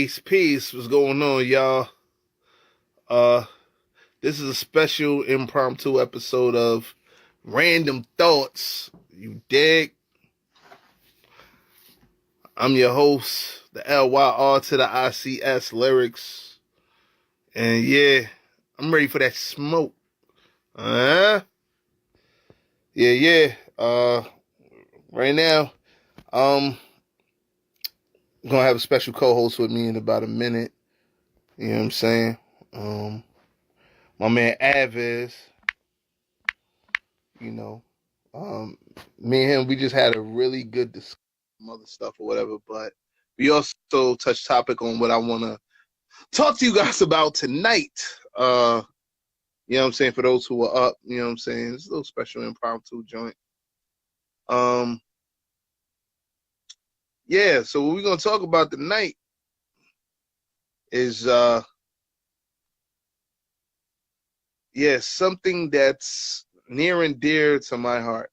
Peace. What's going on, y'all? Uh, this is a special impromptu episode of Random Thoughts. You dig? I'm your host, the LYR to the ICS lyrics. And yeah, I'm ready for that smoke. Yeah. Right now, I'm gonna have a special co-host with me in about a minute. You know what I'm saying? My man Aviz, you know, um, me and him, we just had a really good discussion, other stuff or whatever, but we also touched topic on what I want to talk to you guys about tonight. You know what I'm saying? For those who are up, you know what I'm saying? It's a little special impromptu joint. Yeah, so what we're going to talk about tonight is, something that's near and dear to my heart.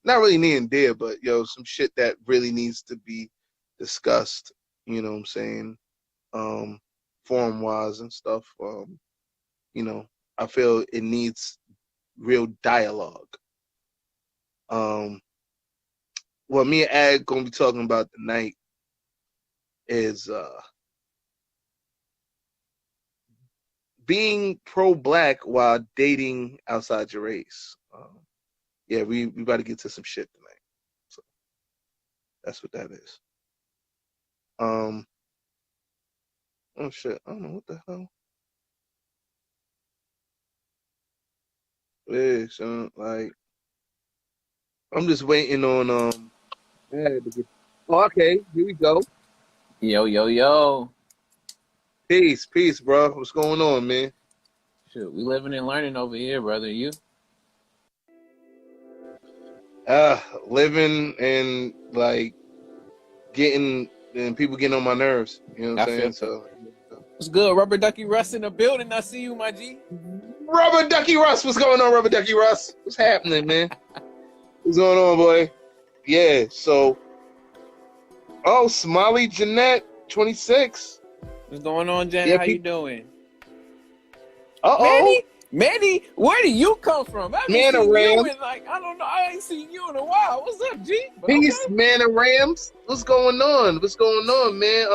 Not really near and dear, but some shit that really needs to be discussed, you know what I'm saying? Forum wise and stuff. I feel it needs real dialogue. What me and Ag gonna be talking about tonight is being pro-black while dating outside your race. We about to get to some shit tonight. So that's what that is. Oh shit, I don't know what the hell. Yeah, so like I'm just waiting on okay, here we go. Yo. Peace, bro. What's going on, man? Shit, we living and learning over here, brother. You? Living and like getting and people getting on my nerves. You know what I'm saying? So what's good, Rubber Ducky Russ in the building? I see you, my G. Rubber Ducky Russ, what's going on, Rubber Ducky Russ? What's happening, man? What's going on, boy? Yeah. So, Smiley Jeanette, 26. What's going on, Janet? Yeah, how you doing? Manny, where do you come from? I haven't seen you in I don't know. I ain't seen you in a while. What's up, G? Peace, okay. Man of Rams. What's going on, man?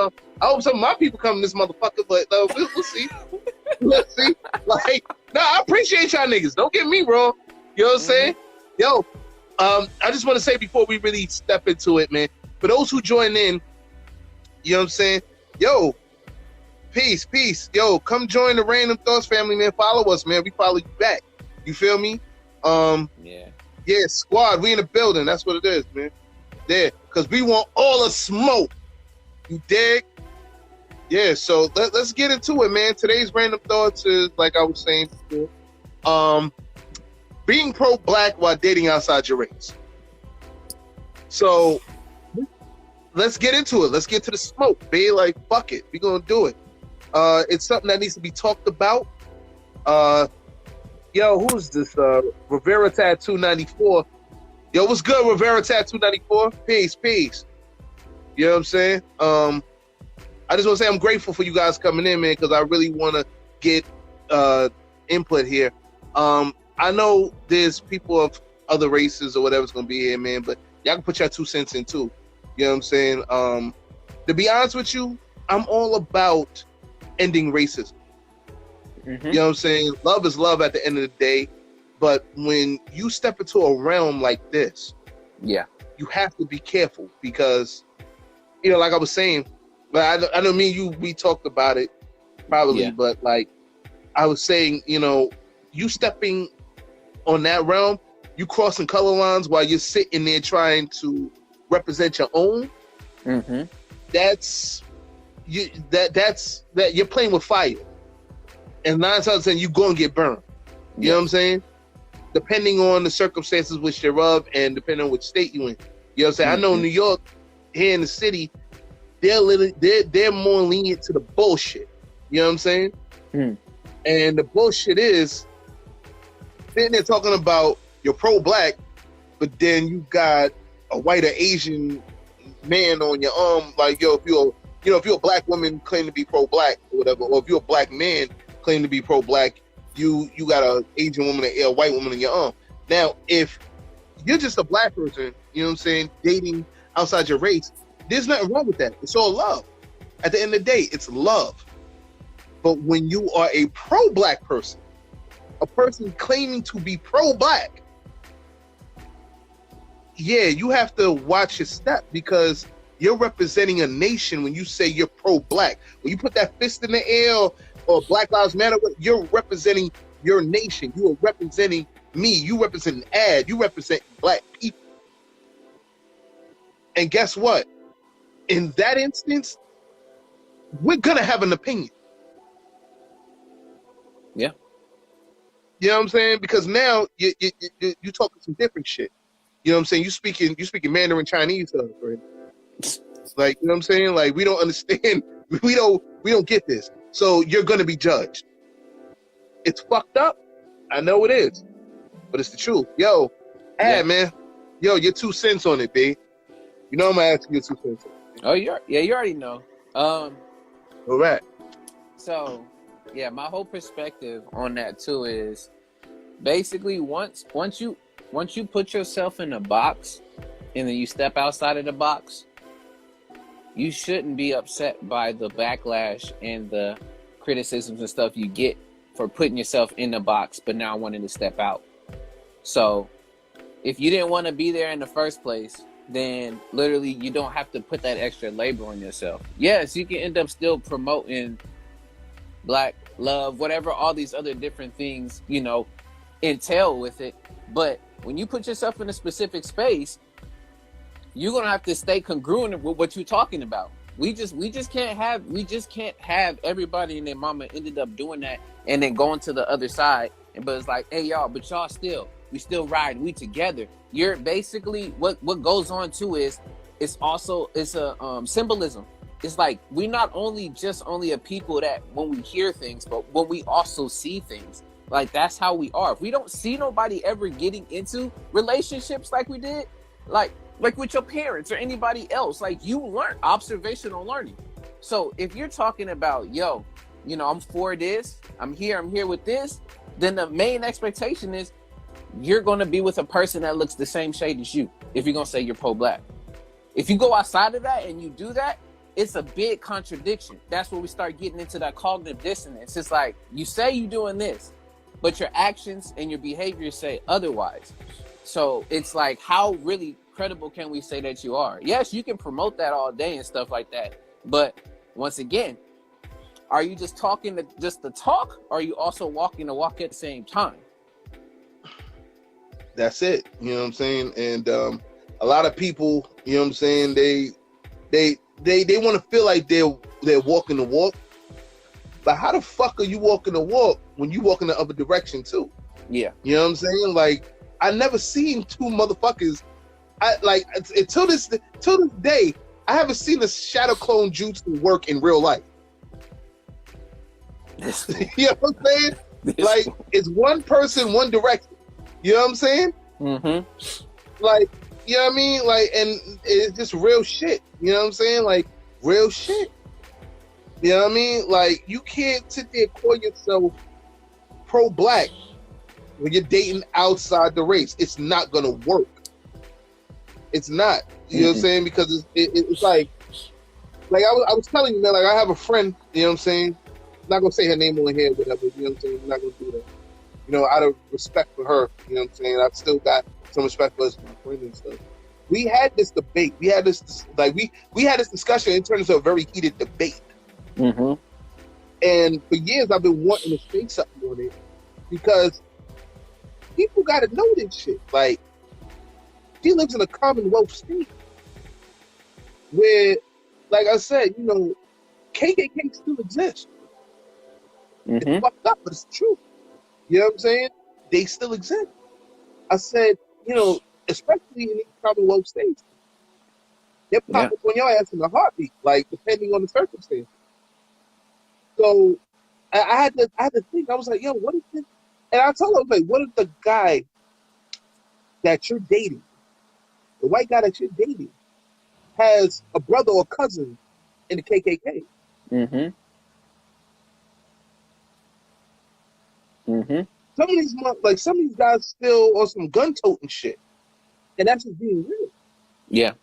I hope some of my people come to this motherfucker, but we'll see. Let's see. I appreciate y'all niggas. Don't get me wrong. You know what I'm saying? Yo, I just want to say before we really step into it, man, for those who join in, you know what I'm saying? Yo, peace. Yo, come join the Random Thoughts family, man. Follow us, man. We follow you back. You feel me? Yeah, squad. We in the building. That's what it is, man. There, because we want all the smoke. You dig? Yeah, so let's get into it, man. Today's Random Thoughts is, like I was saying before, being pro-black while dating outside your race. So let's get into it. Let's get to the smoke, babe. Fuck it. We're going to do it. It's something that needs to be talked about. Who's this? Rivera Tattoo 94. Yo, what's good, Rivera Tattoo 94? Peace. You know what I'm saying? I just want to say I'm grateful for you guys coming in, man, because I really want to get input here. I know there's people of other races or whatever's going to be here, man, but y'all can put your 2 cents in too. You know what I'm saying? To be honest with you, I'm all about ending racism. You know what I'm saying? Love is love at the end of the day. But when you step into a realm like this, you have to be careful because, like I was saying, but I know me and you, we talked about it probably, but I was saying, you stepping on that realm, you crossing color lines while you're sitting there trying to represent your own. That's you're playing with fire, and 9 times out of 10 you're gonna get burned. You know what I'm saying? Depending on the circumstances which you're of, and depending on which state you in. You know what I'm saying? I know New York, here in the city, they're more lenient to the bullshit. You know what I'm saying? And the bullshit is sitting there talking about you're pro-black, but then you got a white or Asian man on your arm, if you're you know, if you're a black woman claim to be pro-black or whatever, or if you're a black man claim to be pro-black, you got an Asian woman or a white woman in your arm. Now, if you're just a black person, you know what I'm saying, dating outside your race, there's nothing wrong with that. It's all love. At the end of the day, it's love. But when you are a pro-black person, a person claiming to be pro-black, yeah, you have to watch your step, because you're representing a nation when you say you're pro-black. When you put that fist in the air or Black Lives Matter, you're representing your nation. You are representing me. You represent Ad. You represent black people. And guess what? In that instance, we're going to have an opinion. Yeah. You know what I'm saying? Because now you talking some different shit. You know what I'm saying? You speaking Mandarin Chinese to us, right? Like, you know what I'm saying? Like, we don't understand. We don't get this. So you're gonna be judged. It's fucked up. I know it is, but it's the truth. Yo, man. Yo, your 2 cents on it, B. You know I'm gonna ask you your 2 cents on it. Oh, you already know. All right. So, yeah, my whole perspective on that too is basically once you put yourself in a box and then you step outside of the box, you shouldn't be upset by the backlash and the criticisms and stuff you get for putting yourself in the box but now wanting to step out. So if you didn't want to be there in the first place, then literally you don't have to put that extra labor on yourself. Yes, you can end up still promoting black love, whatever all these other different things, you know, entail with it. But when you put yourself in a specific space, you're gonna have to stay congruent with what you're talking about. We just can't have everybody and their mama ended up doing that and then going to the other side. But it's like, hey y'all, but y'all we still ride, we together. You're basically what goes on too is it's a symbolism. It's like we not only a people that when we hear things, but when we also see things. Like that's how we are. If we don't see nobody ever getting into relationships like we did, like with your parents or anybody else, like you learn observational learning. So if you're talking about, yo, you know, I'm for this, I'm here with this, then the main expectation is you're going to be with a person that looks the same shade as you. If you're going to say you're pro-black, if you go outside of that and you do that, it's a big contradiction. That's where we start getting into that cognitive dissonance. It's like you say you're doing this, but your actions and your behavior say otherwise. So it's like, how really credible can we say that you are? Yes, you can promote that all day and stuff like that. But once again, are you just talking just to talk? Or are you also walking the walk at the same time? That's it. You know what I'm saying? And a lot of people, you know what I'm saying, they want to feel like they're walking the walk. But how the fuck are you walking the walk when you walk in the other direction too? Yeah. You know what I'm saying? Like, I never seen 2 motherfuckers. Until this day, I haven't seen a shadow clone jutsu work in real life. You know what I'm saying? Like, it's one person, one direction. You know what I'm saying? Mm-hmm. Like, you know what I mean? Like, and it's just real shit. You know what I'm saying? Like, real shit. You know what I mean? Like, you can't sit there and call yourself pro-black when you're dating outside the race. It's not gonna work. It's not. You know what I'm saying? Because it's like I was telling you, man, like I have a friend, you know what I'm saying? I'm not gonna say her name on here, whatever, you know what I'm saying? I'm not gonna do that. You know, out of respect for her, you know what I'm saying? I've still got some respect for her as my friend and stuff. We had this debate. We had this we had this discussion. It turned into a very heated debate. Mm-hmm. And for years I've been wanting to say something on it because people gotta know this shit. Like, she lives in a Commonwealth state where, like I said, you know, KKK still exists. Mm-hmm. It's fucked up, but it's true. You know what I'm saying? They still exist. I said, you know, especially in these Commonwealth states, they're popping on your ass in a heartbeat, like, depending on the circumstance. So I had to think. I was like, yo, what is this? And I told her, like, what if the guy that you're dating, the white guy that you're dating, has a brother or cousin in the KKK. Mm-hmm. Mm-hmm. Some of these guys still on some gun toting shit, and that's just being real. Yeah.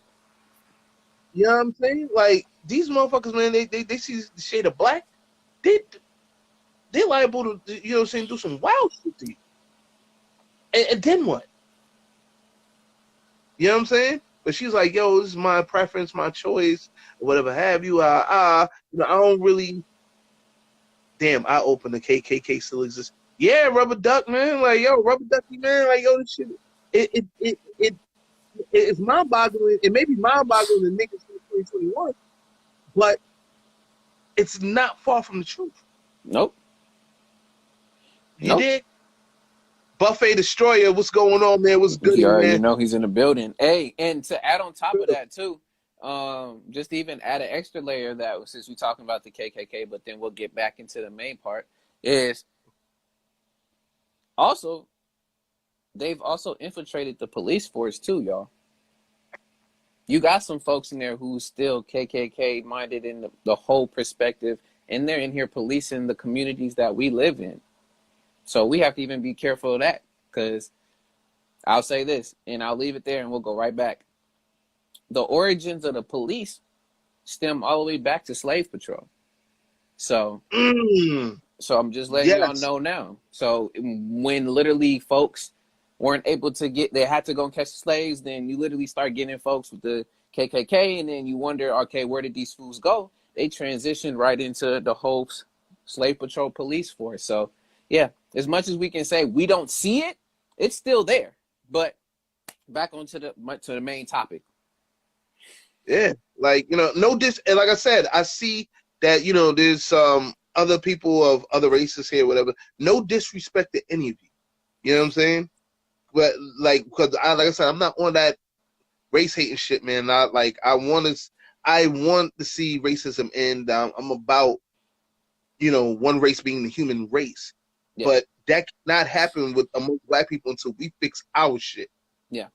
You know what I'm saying? Like these motherfuckers, man, they see the shade of black, they're liable to, you know what I'm saying, do some wild shit to you. And then what? You know what I'm saying? But she's like, yo, this is my preference, my choice, or whatever have you. I don't really. Damn, I opened the KKK still exists. Yeah, Rubber Duck, man. Like, yo, Rubber Ducky, man. Like, yo, this shit. It's mind-boggling. It may be mind-boggling to niggas in 2021, but it's not far from the truth. Nope. You did? Buffet Destroyer, what's going on, man? What's good, You already man? know he's in the building. Hey, and to add on top of that too, just to even add an extra layer that since we're talking about the KKK, but then we'll get back into the main part, is also they've also infiltrated the police force too, y'all. You got some folks in there who's still KKK minded in the whole perspective, and they're in here policing the communities that we live in. So we have to even be careful of that, because I'll say this, and I'll leave it there, and we'll go right back. The origins of the police stem all the way back to slave patrol. So, so I'm just letting y'all know now. So when literally folks weren't able to they had to go and catch the slaves, then you literally start getting folks with the KKK, and then you wonder, okay, where did these fools go? They transitioned right into the whole slave patrol police force. So, yeah, as much as we can say we don't see it, it's still there. But back onto the main topic. Yeah, like, you know, and like I said, I see that, you know, there's other people of other races here, whatever. No disrespect to any of you. You know what I'm saying? But like, because like I said, I'm not on that race hating shit, man. I want to see racism end. I'm about, you know, one race being the human race. Yeah. But that cannot happen with among black people until we fix our shit. Yeah.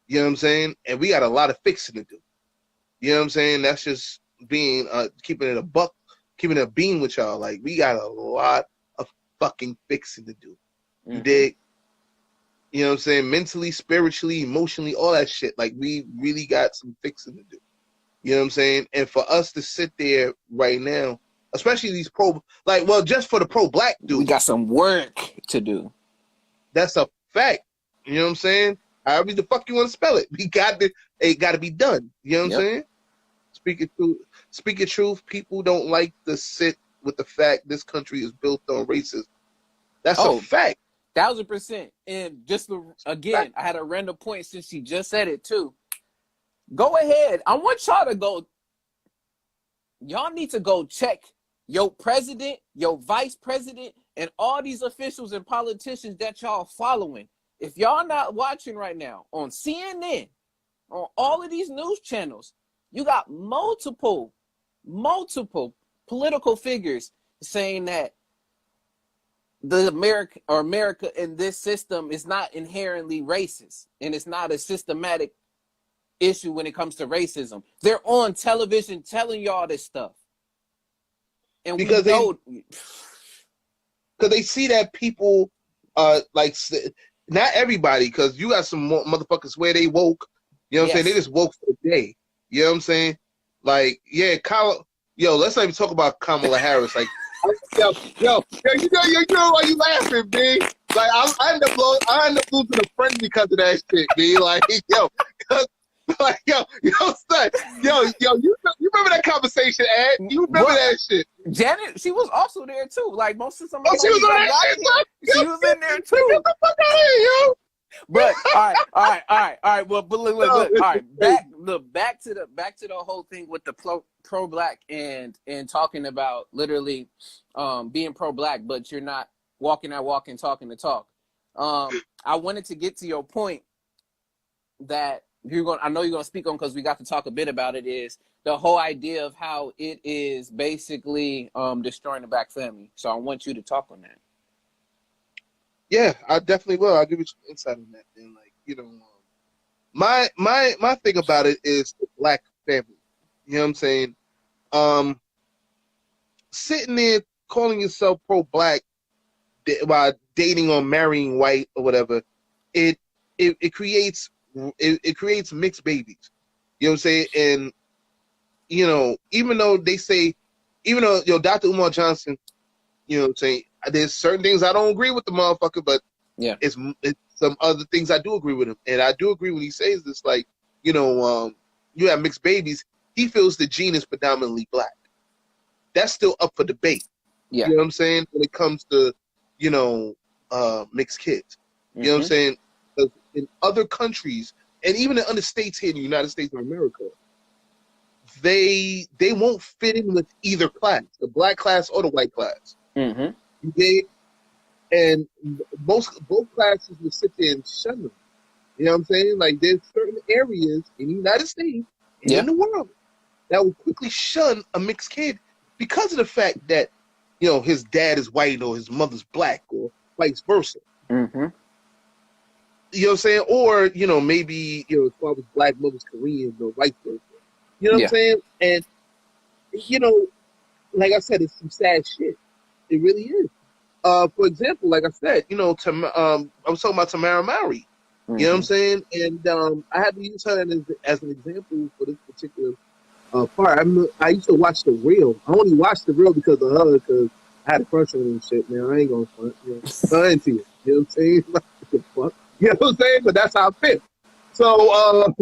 You know what I'm saying? And we got a lot of fixing to do. You know what I'm saying? That's just being keeping it a buck, keeping it a beam with y'all. Like, we got a lot of fucking fixing to do. You dig? You know what I'm saying? Mentally, spiritually, emotionally, all that shit. Like, we really got some fixing to do. You know what I'm saying? And for us to sit there right now, especially these just for the pro-black dudes, we got some work to do. That's a fact. You know what I'm saying? However the fuck you want to spell it, it got to be done. You know what I'm saying? Speaking truth, people don't like to sit with the fact this country is built on racism. That's a fact. 1000%. And just again, I had a random point since she just said it too. Go ahead. I want y'all to go. Y'all need to go check your president, your vice president, and all these officials and politicians that y'all following. If y'all not watching right now on CNN, on all of these news channels, you got multiple political figures saying that the America in this system is not inherently racist, and it's not a systematic issue when it comes to racism. They're on television telling y'all this stuff. And because they see that people like, not everybody, because you got some motherfuckers where they woke, you know what I'm saying? They just woke for the day. You know what I'm saying? Like, yeah, let's not even talk about Kamala Harris. Like, yo, you know why you laughing, B? Like, I end up losing a friend because of that shit, B. Like, yo, like, yo, son, yo, you remember that conversation, Ed? You remember that shit? Janet, she was also there too. Like, most of some. She was on that shit. She was in there too. Get the fuck out of here, yo. But all right. Well, but look. All right, back to the whole thing with the pro-black and talking about literally being pro-black, but you're not walking that walk and talking the talk. I wanted to get to your point that I know you're gonna speak on, because we got to talk a bit about it, is the whole idea of how it is basically destroying the black family. So I want you to talk on that. Yeah, I definitely will. I'll give you some insight on that. Then, like, you know, my thing about it is the black family. You know what I'm saying? sitting there calling yourself pro-black while dating or marrying white or whatever, it creates mixed babies. You know what I'm saying? And even though they say, even though Dr. Umar Johnson, you know what I'm saying, there's certain things I don't agree with the motherfucker, but Yeah. it's some other things I do agree with him. And I do agree when he says this, like, you have mixed babies. He feels the gene is predominantly black. That's still up for debate. Yeah. You know what I'm saying? When it comes to, mixed kids. You know what I'm saying? Because in other countries, and even in other states here in the United States of America, they won't fit in with either class, the black class or the white class. Okay? And both classes will sit there and shun them. You know what I'm saying? Like, there's certain areas in the United States and in the world that will quickly shun a mixed kid because of the fact that, his dad is white or his mother's black or vice versa. You know what I'm saying? Or, maybe, his father's black, mother's Korean or vice versa. You know what I'm saying? And, like I said, it's some sad shit. It really is. For example, like I said, I was talking about Tamara Mowry. You know what I'm saying? And I had to use her as an example for this particular part. I used to watch The Real. I only watched The Real because of her, because I had a crush on her and shit, man. I ain't gonna front. I ain't see it. You know what I'm saying? Like, what the fuck? You know what I'm saying? But that's how I feel. So,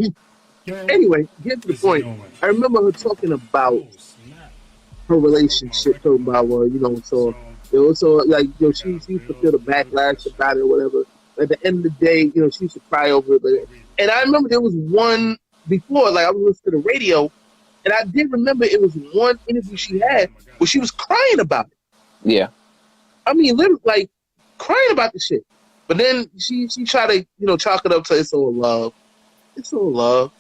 anyway, get to the point. I remember her talking about her relationship, talking about, she used to feel the backlash about it or whatever. At the end of the day, she used to cry over it. And I remember there was one before, like I was listening to the radio, and I did remember it was one interview she had where she was crying about it. Yeah. I mean, literally, like, crying about the shit. But then she tried to, chalk it up to it's all love. It's all love.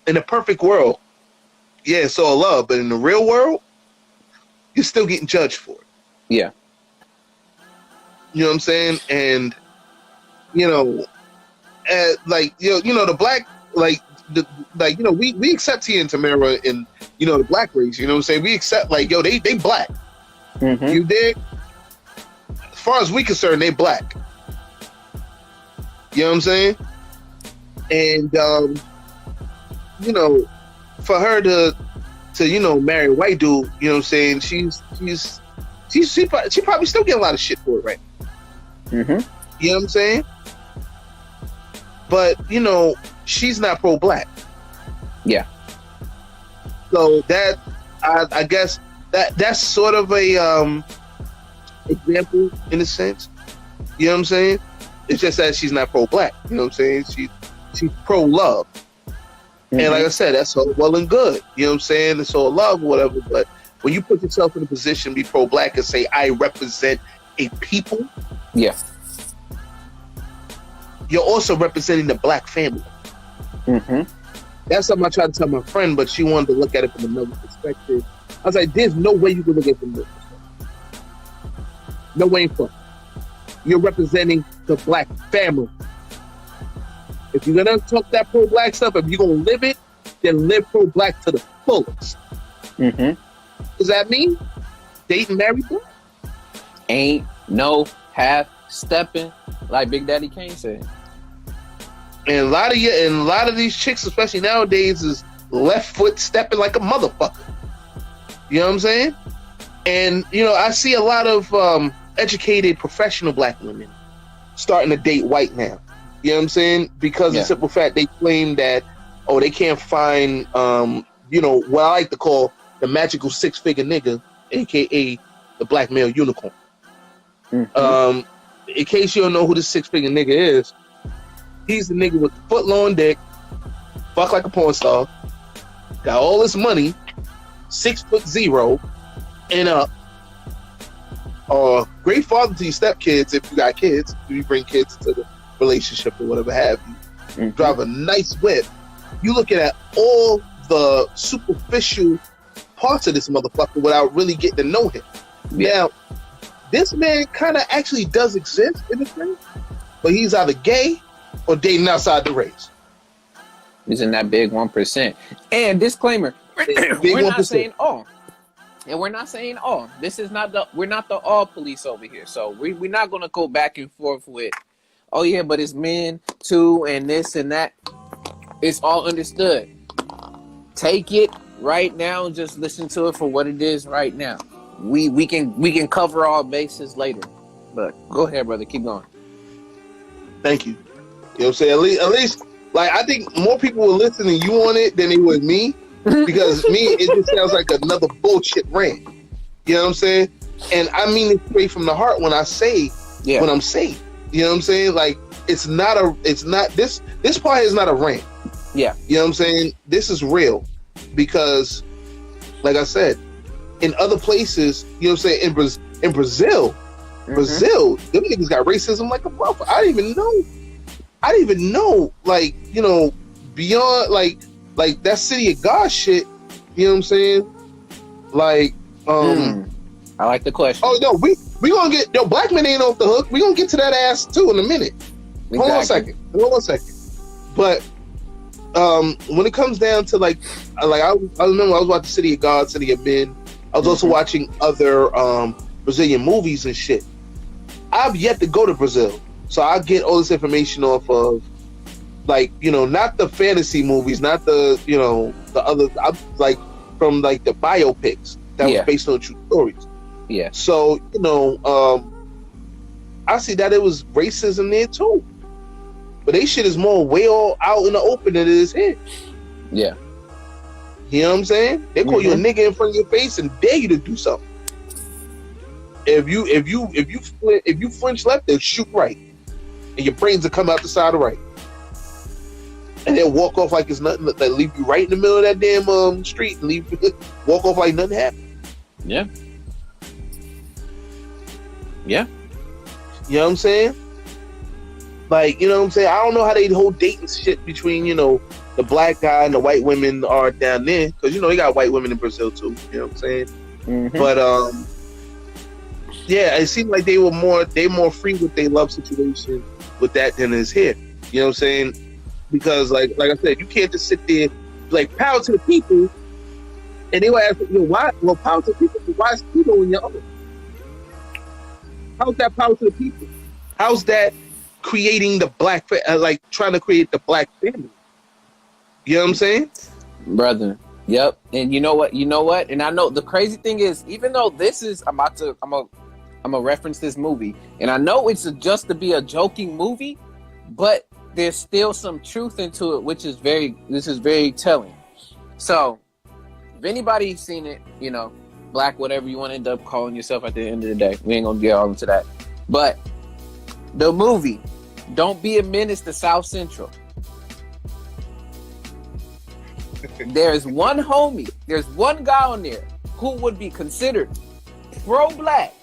In a perfect world, yeah, it's all love. But in the real world, you're still getting judged for it. Yeah. You know what I'm saying? And, the black, we accept Tia and Tamara in, the black race. You know what I'm saying? We accept, they black. You dig? As far as we concerned, they black. You know what I'm saying? And, for her to marry a white dude, you know what I'm saying? She probably still get a lot of shit for it right now. You know what I'm saying? But, she's not pro-black. Yeah. So that, I guess, that's sort of a example in a sense. You know what I'm saying? It's just that she's not pro-black. You know what I'm saying? She's pro-love. And like I said, that's all well and good. You know what I'm saying? It's all love or whatever. But when you put yourself in a position to be pro-black and say, I represent a people, you're also representing the black family. That's something I tried to tell my friend, but she wanted to look at it from another perspective. I was like, there's no way you can look at it from this perspective. No way in fuck. You're representing the black family. If you're going to talk that pro-black stuff, if you're going to live it, then live pro-black to the fullest. Does that mean dating married black? Ain't no half stepping, like Big Daddy Kane said. And a lot of these chicks, especially nowadays, is left foot stepping like a motherfucker. You know what I'm saying? And I see a lot of educated, professional black women starting to date white now. You know what I'm saying? Because of the simple fact they claim that, they can't find, what I like to call the magical six-figure nigga, a.k.a. the black male unicorn. In case you don't know who this six-figure nigga is, he's the nigga with the foot-long dick, fuck like a porn star, got all this money, 6'0", and up. Great father to your stepkids if you got kids, if you bring kids into the relationship or whatever have you. Drive a nice whip. You looking at all the superficial parts of this motherfucker without really getting to know him. Now, this man kind of actually does exist in this thing, but he's either gay or dating outside the race. He's in that big 1%. And disclaimer, We're not saying all. And we're not saying all. This is not we're not the all police over here. So we're not going to go back and forth with, oh yeah, but it's men too and this and that. It's all understood. Take it right now and just listen to it for what it is right now. We can cover all bases later. But go ahead, brother. Keep going. Thank you. You know what I'm saying? At least, like, I think more people will listen to you on it than they would me. Because me, it just sounds like another bullshit rant. You know what I'm saying? And I mean it straight from the heart when I say what I'm saying. You know what I'm saying? Like, this part is not a rant. Yeah. You know what I'm saying? This is real. Because, like I said, in other places, you know what I'm saying, in Brazil, them niggas got racism like a brother. I didn't even know, like, you know, beyond, like that City of God shit, you know what I'm saying? Like, I like the question. Oh, no, we gonna get, black men ain't off the hook. We gonna get to that ass, too, in a minute. Exactly. Hold on a second. But, when it comes down to, like I remember I was watching City of God, City of Men. I was also watching other Brazilian movies and shit. I've yet to go to Brazil, so I get all this information off of, like, you know, not the fantasy movies, not the, you know, the other, like, from, like, the biopics that was based on true stories. Yeah. So, you know, I see that it was racism there too, but they shit is more way all out in the open than it is here. Yeah. You know what I'm saying? They call you a nigga in front of your face and dare you to do something. If you flinch left, they'll shoot right, and your brains will come out the side of right, and they'll walk off like it's nothing. They leave you right in the middle of that damn street and walk off like nothing happened. Yeah. Yeah. You know what I'm saying? Like, you know what I'm saying? I don't know how they whole dating shit between, you know, the black guy and the white women are down there, because, you know, they got white women in Brazil too. You know what I'm saying? But yeah, it seemed like they more free with their love situation with that than is here. You know what I'm saying? Because like I said, you can't just sit there like power to the people, and they will ask, you know, why? Well, power to the people, but why is Pluto in your own? How's that power to the people? How's that creating the black, like trying to create the black family? You know what I'm saying? Brother. Yep. And you know what? And I know the crazy thing is, even though this is, I'm gonna reference this movie, and I know it's just to be a joking movie, but there's still some truth into it, which is very telling. So, if anybody's seen it, you know, black, whatever you want to end up calling yourself at the end of the day, we ain't gonna get all into that. But the movie, Don't Be a Menace to South Central. There's one guy on there who would be considered pro-black.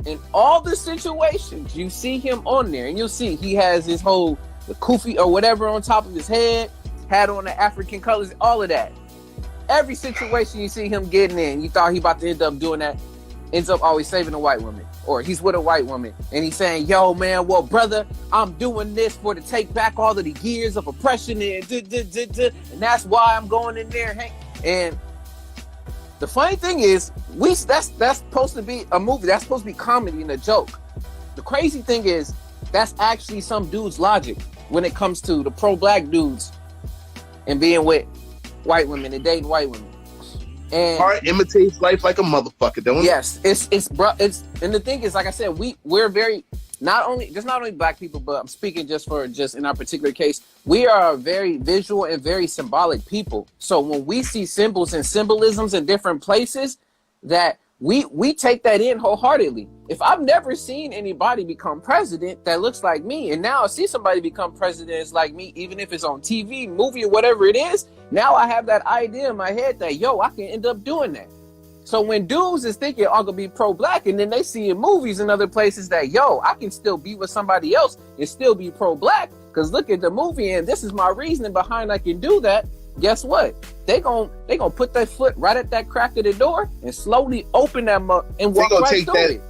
In all the situations, you see him on there, and you'll see he has his whole the kufi or whatever on top of his head, had on the African colors, all of that. Every situation you see him getting in, you thought he about to end up doing that, ends up always saving a white woman, or he's with a white woman, and he's saying, "Yo, man, well, brother, I'm doing this to take back all of the years of oppression, and that's why I'm going in there." And the funny thing is, that's supposed to be a movie. That's supposed to be comedy and a joke. The crazy thing is, that's actually some dude's logic when it comes to the pro-black dudes and being with white women and dating white women. And art imitates life like a motherfucker, don't it? Yes, it's and the thing is, like I said, we're very not only black people, but I'm speaking just in our particular case, we are a very visual and very symbolic people. So when we see symbols and symbolisms in different places, that we take that in wholeheartedly. If I've never seen anybody become president that looks like me, and now I see somebody become president that's like me, even if it's on TV, movie, or whatever it is, now I have that idea in my head that, yo, I can end up doing that. So when dudes is thinking I'm gonna be pro-black, and then they see in movies and other places that, yo, I can still be with somebody else and still be pro-black, because look at the movie and this is my reasoning behind I can do that. Guess what? They gonna put their foot right at that crack of the door and slowly open them up and walk right through it.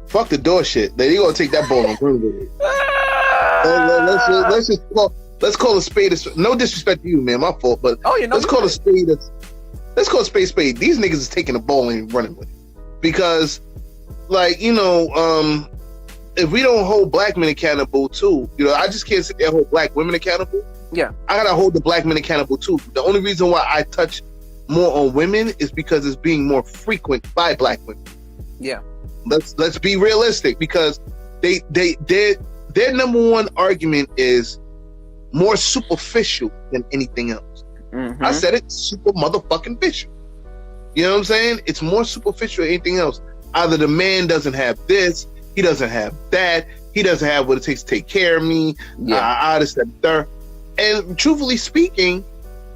Fuck the door shit. They gonna take that ball and run with it. Let's call a spade. No disrespect to you, man. My fault, but let's call a spade. let's call spade spade. These niggas is taking the ball and running with it. Because, like, you know, if we don't hold black men accountable too, you know, I just can't sit there and hold black women accountable. Yeah. I gotta hold the black men accountable too. The only reason why I touch more on women is because it's being more frequent by black women. Yeah. Let's be realistic, because their number one argument is more superficial than anything else. Mm-hmm. I said it, super motherfuckingficial. You know what I'm saying? It's more superficial than anything else. Either the man doesn't have this, he doesn't have that, he doesn't have what it takes to take care of me, this, that, and third. And truthfully speaking,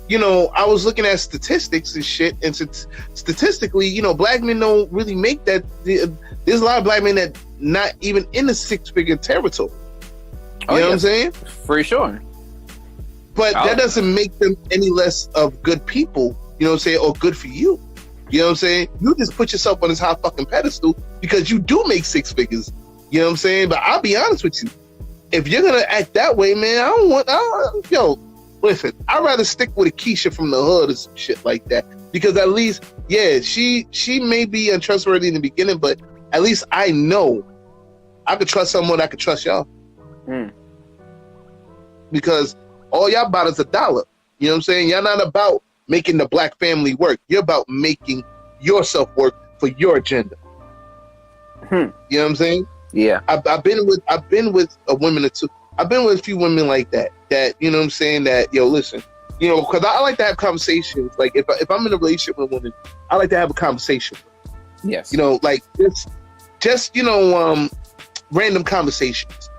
you know, I was looking at statistics and shit, and statistically, you know, black men don't really make that. There's a lot of black men that not even in the six-figure territory. You know what I'm saying? For sure. But that doesn't make them any less of good people, you know what I'm saying, or good for you. You know what I'm saying? You just put yourself on this high fucking pedestal because you do make six figures. You know what I'm saying? But I'll be honest with you. If you're going to act that way, man, listen, I'd rather stick with a Keisha from the hood or some shit like that. Because at least, yeah, she may be untrustworthy in the beginning, but at least I know I could trust someone, I could trust y'all. Because all y'all about is $1. You know what I'm saying? Y'all not about making the black family work. You're about making yourself work for your agenda. You know what I'm saying? Yeah. I've been with a woman or two. I've been with a few women like that, you know what I'm saying, that, yo, listen, you know, because I like to have conversations. Like, if I'm in a relationship with a woman, I like to have a conversation. Yes. You know, like, just you know, random conversations.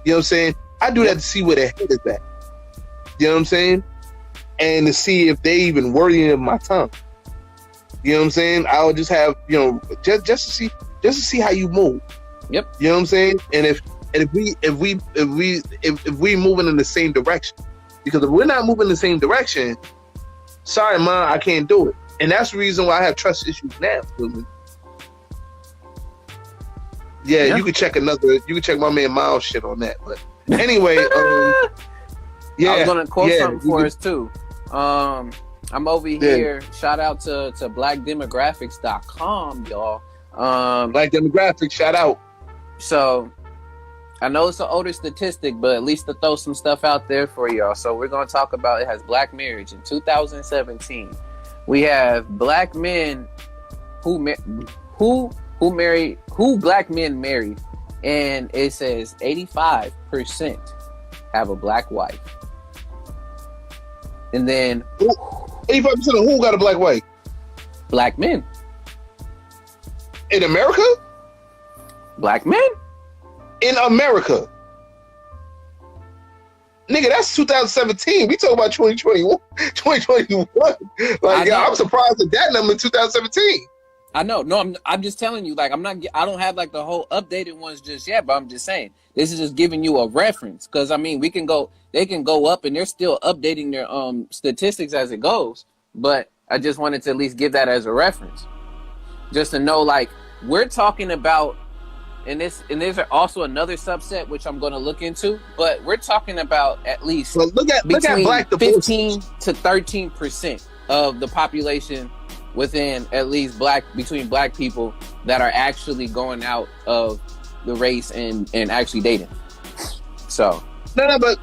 You know what I'm saying? I do that to see where their head is at. You know what I'm saying? And to see if they even worthy of my time. You know what I'm saying? I'll just have, you know, just to see how you move. Yep. You know what I'm saying? And if we moving in the same direction, because if we're not moving in the same direction, sorry, man, I can't do it. And that's the reason why I have trust issues now. Yeah, you can check my man Miles shit on that. But anyway, yeah, I was gonna quote something for us too. I'm over here. Shout out to blackdemographics.com, y'all. Black Demographics, shout out. So I know it's an older statistic, but at least to throw some stuff out there for y'all. So we're going to talk about, it has black marriage in 2017. We have black men who black men married, and it says 85% have a black wife. And then 85% of who got a black wife? Black men. In America? Black men? In America. Nigga, that's 2017. We talk about 2021. 2021. Like, I'm surprised at that number in 2017. I know. No, I'm just telling you, like, I don't have like the whole updated ones just yet, but I'm just saying, this is just giving you a reference. Cause I mean, they can go up and they're still updating their statistics as it goes. But I just wanted to at least give that as a reference. Just to know, like, we're talking about, and there's also another subset which I'm going to look into, but we're talking about at least look at black 15 to 13% of the population within at least between black people that are actually going out of the race and actually dating. So no, but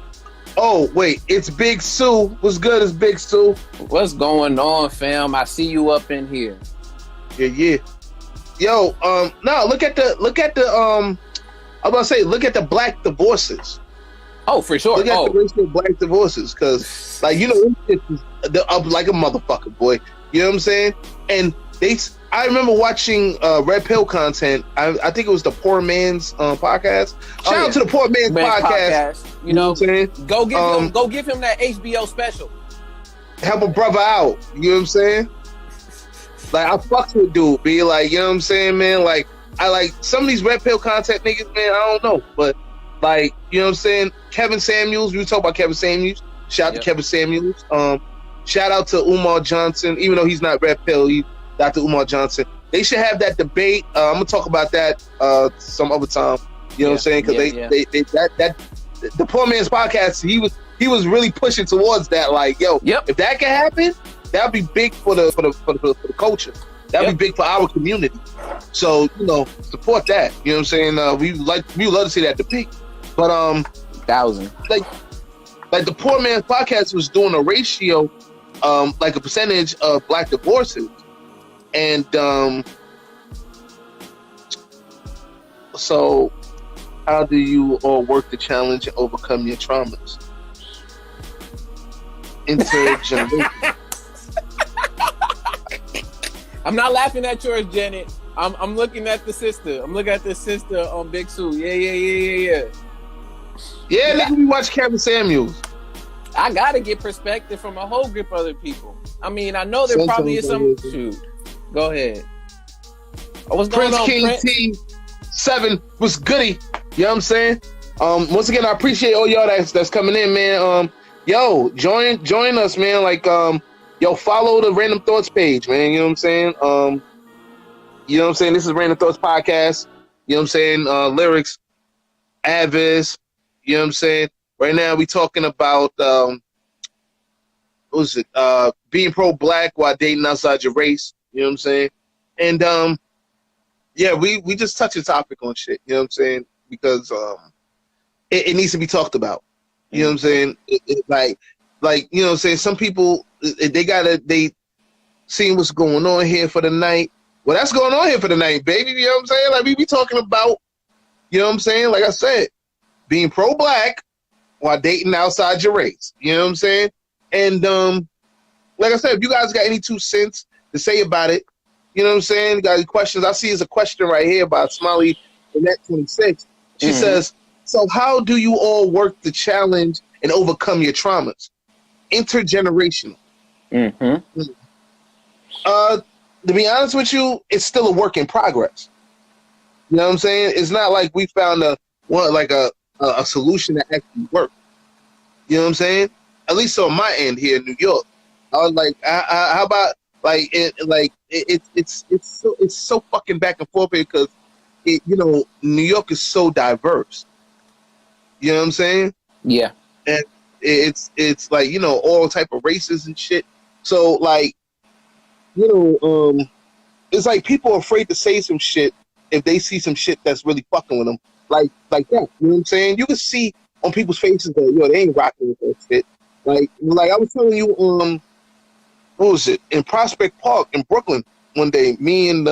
oh wait, it's Big Sue. What's good? Is Big Sue? What's going on, fam? I see you up in here. Yeah. Yo, no, look at the I'm about to say, look at the black divorces. Oh, for sure. Look at the ratio of black divorces, because, like, you know, they're up like a motherfucker, boy. You know what I'm saying? And I remember watching Red Pill content. I think it was the Poor Man's podcast. Shout out to the Poor Man's podcast. You know, what I'm saying? Go give him that HBO special. Help a brother out. You know what I'm saying? Like, I fucked with dude, be like, you know what I'm saying, man? Like, I like some of these Red Pill content niggas, man, I don't know. But, like, you know what I'm saying? Kevin Samuels, we talk about Kevin Samuels. Shout out to Kevin Samuels. Shout out to Umar Johnson, even though he's not Red Pill, Dr. Umar Johnson. They should have that debate. I'm going to talk about that some other time. You know what I'm saying? Because the Poor Man's podcast, he was really pushing towards that. Like, yo, if that can happen, that'd be big for the culture. That'd be big for our community. So, you know, support that. You know what I'm saying? We love to see that debate. But 1,000. Like the Poor Man's Podcast was doing a ratio, like a percentage of black divorces. And so how do you all work the challenge and overcome your traumas? Intergenerational. I'm not laughing at yours, Janet. I'm looking at the sister. I'm looking at the sister on Big Sue. Yeah. Yeah, nigga, we watch Kevin Samuels. I gotta get perspective from a whole group of other people. I mean, I know there probably is some. Shoot, go ahead. What's going on, King Prince? T7 was goody. You know what I'm saying? Once again, I appreciate all y'all that's coming in, man. Yo, join us, man. Like, yo, follow the Random Thoughts page, man. You know what I'm saying? You know what I'm saying? This is Random Thoughts Podcast. You know what I'm saying? Lyrics, Avis. You know what I'm saying? Right now, we talking about what was it? Being pro-black while dating outside your race. You know what I'm saying? And yeah, we just touch a topic on shit. You know what I'm saying? Because it needs to be talked about. You know what I'm saying? Like you know what I'm saying? Some people they seeing what's going on here for the night. Well, that's going on here for the night, baby. You know what I'm saying? Like we be talking about, you know what I'm saying? Like I said, being pro-black while dating outside your race. You know what I'm saying? And like I said, if you guys got any 2 cents to say about it, you know what I'm saying? You got any questions? I see there's a question right here by Smiley Annette 26. She says, so how do you all work the challenge and overcome your traumas? Intergenerational. To be honest with you, it's still a work in progress. You know what I'm saying? It's not like we found a solution that actually worked. You know what I'm saying? At least on my end here in New York, I was like, how about it's so fucking back and forth because you know, New York is so diverse. You know what I'm saying? Yeah. And it's like, you know, all type of races and shit. So like, you know, it's like people are afraid to say some shit if they see some shit that's really fucking with them. Like that. You know what I'm saying? You can see on people's faces that, yo, they ain't rocking with that shit. Like I was telling you, what was it? In Prospect Park in Brooklyn one day, me and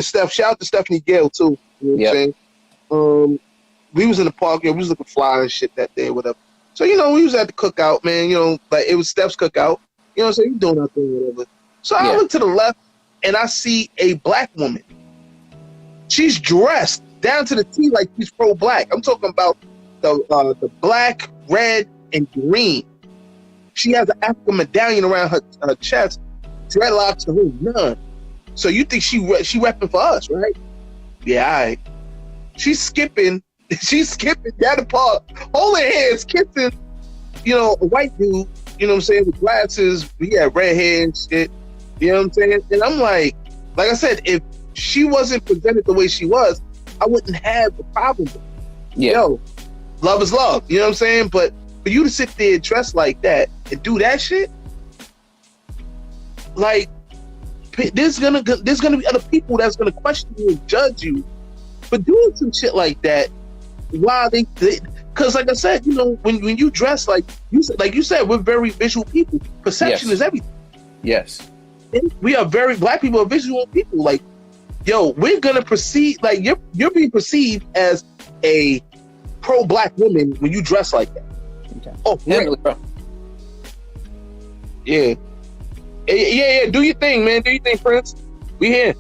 Steph, shout out to Stephanie Gale too. You know what I'm saying? We was in the park, you know, we was looking fly and shit that day, whatever. So, you know, we was at the cookout, man, you know, like it was Steph's cookout. You know what I'm saying? We doing our thing, whatever. So I look to the left and I see a black woman. She's dressed down to the T like she's pro-black. I'm talking about the black, red, and green. She has an African medallion around her chest, dreadlocks, the whole none. So you think she repping for us, right? Yeah, all right. She's skipping down the park, holding hands, kissing, you know, a white dude, you know what I'm saying, with glasses, he had red hair and shit, you know what I'm saying? And I'm like I said, if she wasn't presented the way she was, I wouldn't have a problem with it. Yeah. Yo, love is love, you know what I'm saying? But for you to sit there dressed like that and do that shit, like, there's gonna be other people that's gonna question you and judge you for doing some shit like that. Why they because like I said, you know, when you dress like you said, we're very visual people. Perception is everything. Yes. We are black people are visual people. Like, yo, we're gonna perceive, like you're being perceived as a pro-black woman when you dress like that. Okay. Oh, right. Yeah. Yeah, do your thing, man. Do your thing, Prince. We here.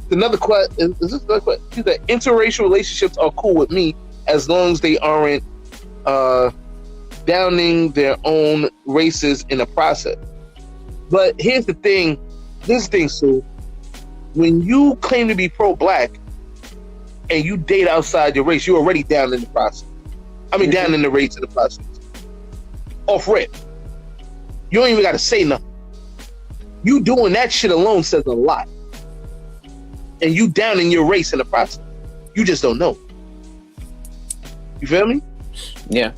Another question. Is this another question? She said, interracial relationships are cool with me as long as they aren't downing their own races in the process. But here's the thing. Sue. When you claim to be pro-black and you date outside your race, you're already down in the process. I mean, down in the race in the process. Off rip. You don't even got to say nothing. You doing that shit alone says a lot. And you down in your race in the process. You just don't know. You feel me? Yeah.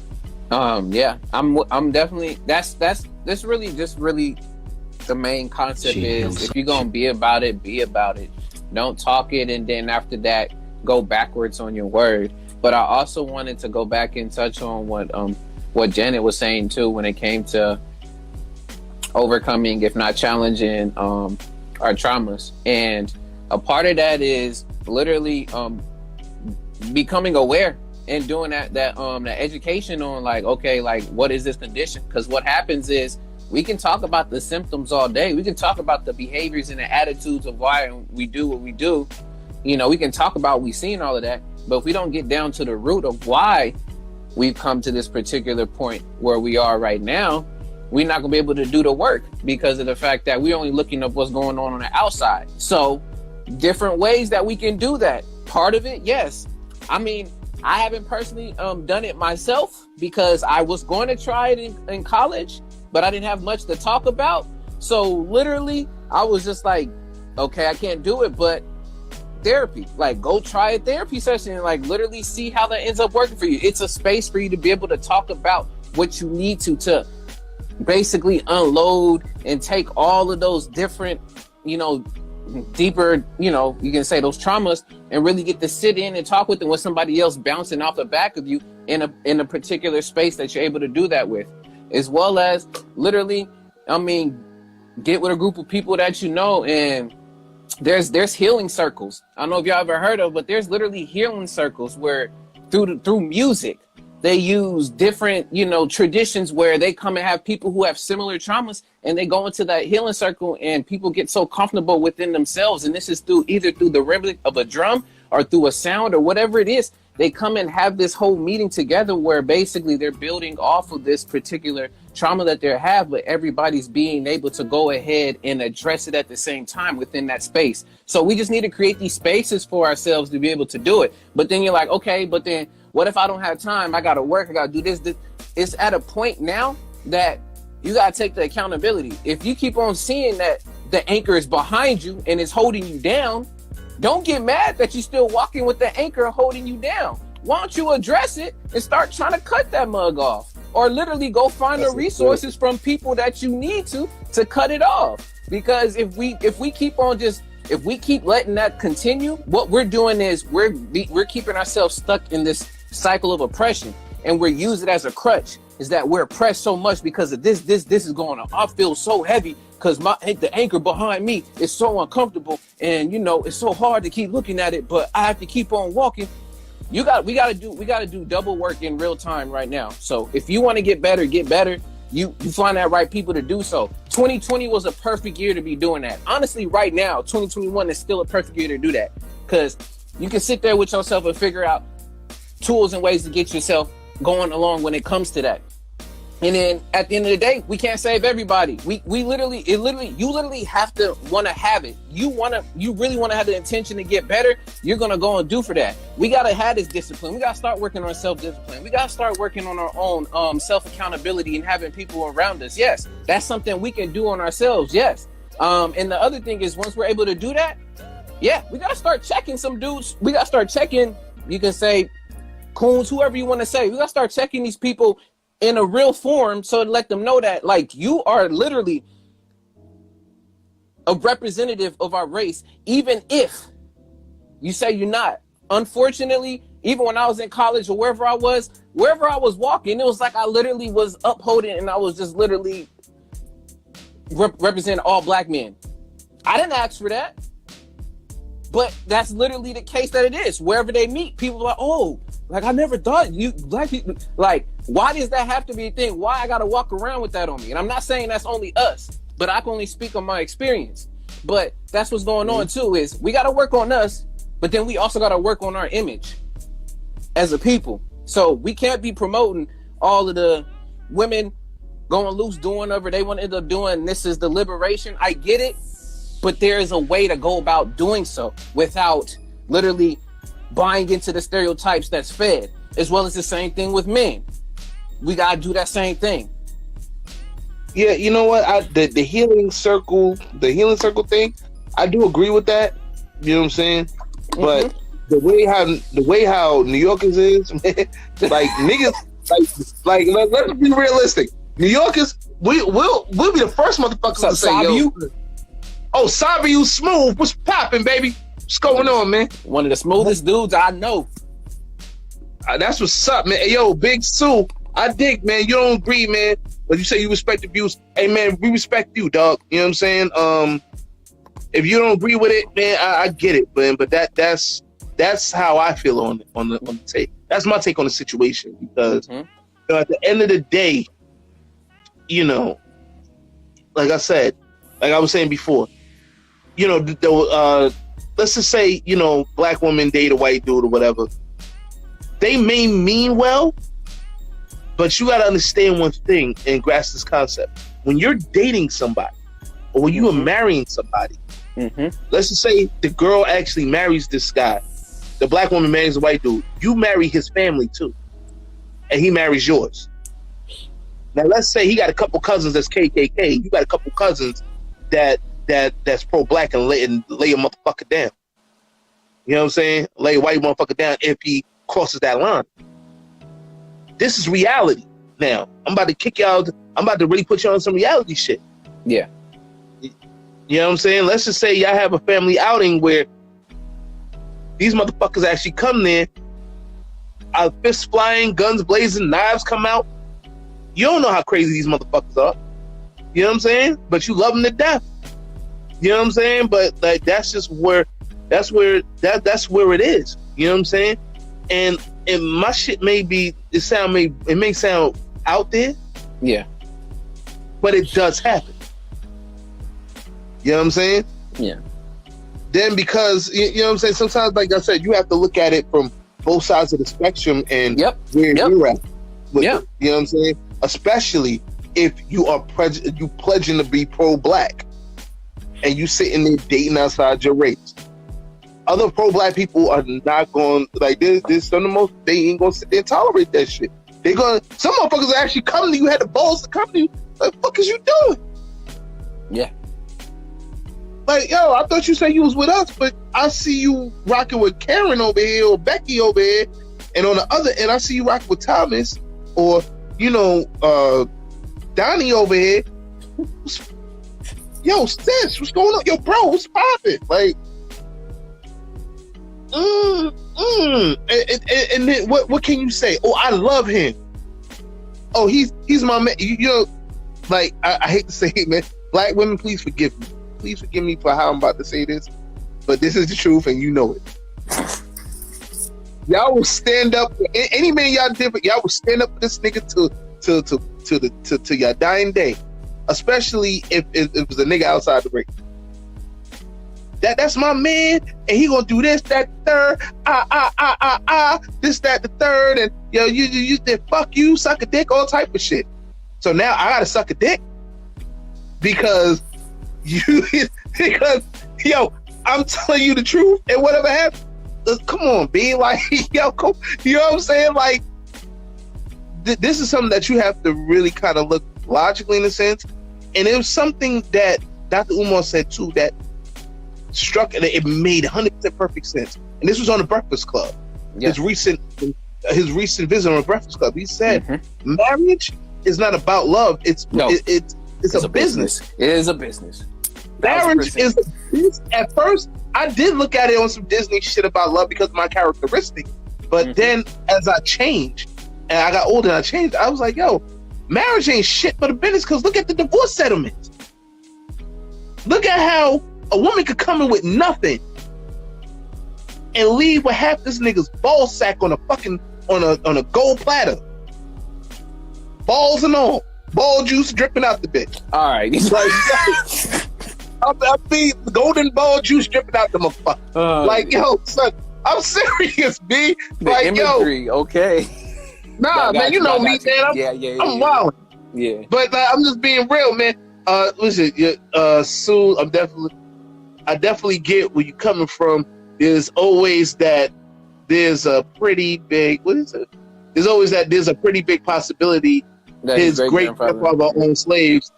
Yeah, I'm definitely that's really just really the main concept is if you're gonna be about it, be about it. Don't talk it, and then after that, go backwards on your word. But I also wanted to go back and touch on what Janet was saying too when it came to overcoming, if not challenging, our traumas. And a part of that is literally becoming aware and doing that education on like, okay, like what is this condition? Because what happens is we can talk about the symptoms all day. We can talk about the behaviors and the attitudes of why we do what we do. You know, we can talk about we've seen all of that, but if we don't get down to the root of why we've come to this particular point where we are right now, we're not gonna be able to do the work because of the fact that we're only looking at what's going on the outside. So different ways that we can do that. Part of it, yes. I mean, I haven't personally done it myself because I was going to try it in college, but I didn't have much to talk about. So literally, I was just like, okay, I can't do it, but therapy, like go try a therapy session and like literally see how that ends up working for you. It's a space for you to be able to talk about what you need to basically unload and take all of those different, deeper, you can say those traumas and really get to sit in and talk with them with somebody else bouncing off the back of you in a particular space that you're able to do that with, as well as literally, get with a group of people that you know. And there's healing circles. I don't know if y'all ever heard of, but there's literally healing circles where through music, they use different, traditions where they come and have people who have similar traumas and they go into that healing circle and people get so comfortable within themselves. And this is either through the rhythm of a drum or through a sound or whatever it is. They come and have this whole meeting together where basically they're building off of this particular trauma that they have, but everybody's being able to go ahead and address it at the same time within that space. So we just need to create these spaces for ourselves to be able to do it. But then you're like, okay, but then what if I don't have time? I got to work. I got to do this. It's at a point now that you got to take the accountability. If you keep on seeing that the anchor is behind you and it's holding you down, don't get mad that you're still walking with the anchor holding you down. Why don't you address it and start trying to cut that mug off? Or literally go find the resources from people that you need to cut it off. Because if we keep letting that continue, what we're doing is we're keeping ourselves stuck in this cycle of oppression, and we're using it as a crutch. Is that we're oppressed so much because of this is going on. I feel so heavy because the anchor behind me is so uncomfortable, and it's so hard to keep looking at it, but I have to keep on walking. We gotta do double work in real time right now. So if you want to get better, you find that right people to do so. 2020 was a perfect year to be doing that. Honestly, right now, 2021 is still a perfect year to do that, because you can sit there with yourself and figure out tools and ways to get yourself going along when it comes to that. And then at the end of the day, we can't save everybody. You literally have to want to have it. You really want to have the intention to get better. You're going to go and do for that. We got to have this discipline. We got to start working on self-discipline. We got to start working on our own self-accountability and having people around us. Yes, that's something we can do on ourselves. Yes. And the other thing is, once we're able to do that, yeah, we got to start checking some dudes. We got to start checking, you can say, coons, whoever you want to say. We got to start checking these people in a real form, so to let them know that, like, you are literally a representative of our race, even if you say you're not. Unfortunately, even when I was in college or wherever I was walking, it was like I literally was upholding, and I was just literally representing all black men. I didn't ask for that, but that's literally the case that it is. Wherever they meet, people are like, oh, like, I never thought you black people, like, why does that have to be a thing? Why I got to walk around with that on me? And I'm not saying that's only us, but I can only speak on my experience. But that's what's going on too, is we got to work on us, but then we also got to work on our image as a people. So we can't be promoting all of the women going loose, doing whatever they want to end up doing. This is the liberation. I get it, but there is a way to go about doing so without literally buying into the stereotypes that's fed, as well as the same thing with men. We got to do that same thing. Yeah, you know what? The healing circle thing, I do agree with that. You know what I'm saying? But the way how New Yorkers is, man, like, niggas Let's be realistic. New Yorkers, we'll be the first motherfuckers to say, yo. Oh, Sabiu Smooth, what's popping, baby? What's going on, man? One of the smoothest dudes I know. That's what's up, man. Hey, yo, Big Sue, I dig, man. You don't agree, man, but you say you respect the views. Hey, man, we respect you, dog. You know what I'm saying? If you don't agree with it, man, I get it, man. But that's how I feel on the take. That's my take on the situation because you know, at the end of the day, you know, like I said, like I was saying before, you know, let's just say, you know, black women date a white dude or whatever. They may mean well, but you got to understand one thing and grasp this concept. When you're dating somebody or when you are marrying somebody, let's just say the girl actually marries this guy. The black woman marries a white dude. You marry his family too. And he marries yours. Now, let's say he got a couple cousins that's KKK. You got a couple cousins that's pro-black and lay a motherfucker down. You know what I'm saying? Lay a white motherfucker down if he crosses that line. This is reality. Now, I'm about to kick y'all. I'm about to really put you on some reality shit. Yeah. You know what I'm saying? Let's just say y'all have a family outing where these motherfuckers actually come there, fists flying, guns blazing, knives come out. You don't know how crazy these motherfuckers are. You know what I'm saying? But you love them to death. You know what I'm saying? But like that's where it is. You know what I'm saying? And my shit may sound out there. Yeah. But it does happen. You know what I'm saying? Yeah. Then because you know what I'm saying, sometimes like I said, you have to look at it from both sides of the spectrum and where you're at. You know what I'm saying? Especially if you are pledging to be pro-black and you sitting there dating outside your race. Other pro-black people are not going, like, there's some of the most, they ain't going to sit there and tolerate that shit. Some motherfuckers actually come to you, had the balls to come to you. Like, what the fuck is you doing? Yeah. Like, yo, I thought you said you was with us, but I see you rocking with Karen over here or Becky over here. And on the other end, I see you rocking with Thomas or, you know, Donnie over here. Yo, sis, what's going on? Yo, bro, what's poppin'? Like, and then what can you say? Oh, I love him. Oh, he's my man. You know, like I hate to say it, man. Black women, please forgive me. Please forgive me for how I'm about to say this, but this is the truth, and you know it. Y'all will stand up. Any man y'all different, y'all will stand up for this nigga to your dying day, especially if it was a nigga outside the ring. That's my man, and he gonna do this, that, third, this, that, the third, and yo, you fuck you, suck a dick, all type of shit. So now I gotta suck a dick because yo, I'm telling you the truth, and whatever happens, come on, be like, yo, come, you know what I'm saying? Like, this is something that you have to really kind of look logically in a sense, and it was something that Dr. Umar said too that struck, and it made 100% perfect sense. And this was on the Breakfast Club. Yeah. His recent visit on the Breakfast Club. He said, marriage is not about love. It's a business. It is a business. Marriage is a business. At first, I did look at it on some Disney shit about love because of my characteristic. But then, as I changed and I got older and I changed, I was like, yo, marriage ain't shit but a business. Because look at the divorce settlements. Look at how a woman could come in with nothing and leave with half this nigga's ball sack on a fucking on a gold platter, balls and all, ball juice dripping out the bitch. All right, I mean, golden ball juice dripping out the motherfucker. Like, yo, son, I'm serious, B. Like, imagery, yo, okay. Nah, man, you know me, man. I'm wild. Yeah, but I'm just being real, man. Listen, Sue, I definitely get where you're coming from. There's always that there's a pretty big, there's a pretty big possibility that his great grandfather owned slaves.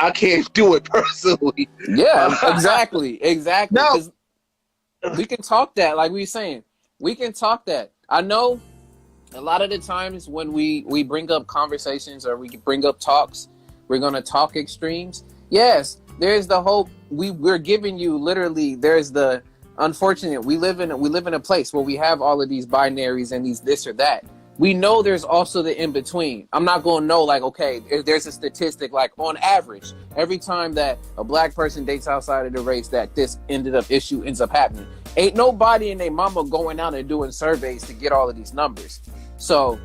I can't do it personally. Yeah, exactly. No. We can talk that, like we were saying. We can talk that. I know a lot of the times when we bring up conversations or we bring up talks, we're gonna talk extremes. Yes, there's the hope. We're giving you literally. There's the unfortunate. We live in a place where we have all of these binaries and these this or that. We know there's also the in between. I'm not gonna know like, okay, there's a statistic like on average, every time that a black person dates outside of the race, that this ends up happening. Ain't nobody and their mama going out and doing surveys to get all of these numbers. So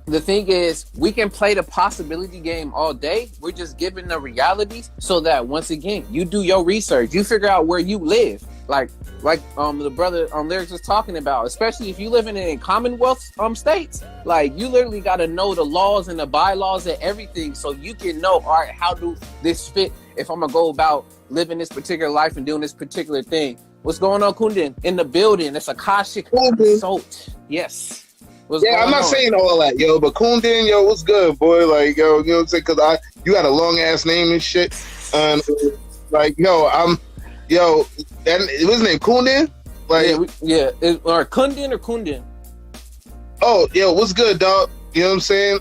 the thing is, we can play the possibility game all day. We're just giving the realities so that once again, you do your research, you figure out where you live. Like the brother Lyrics was talking about, especially if you live in Commonwealth states, like you literally got to know the laws and the bylaws and everything so you can know, all right, how do this fit if I'm gonna go about living this particular life and doing this particular thing. What's going on, Kundin? In the building, it's Akashic Consult. Yes. I'm not saying all that, yo, but Kundin, yo, what's good, boy? Like, yo, you know what I'm saying? Because you got a long ass name and shit. And like, yo, that what's his name, Kundin? Like, or Kundin. Oh, yo, what's good, dog? You know what I'm saying?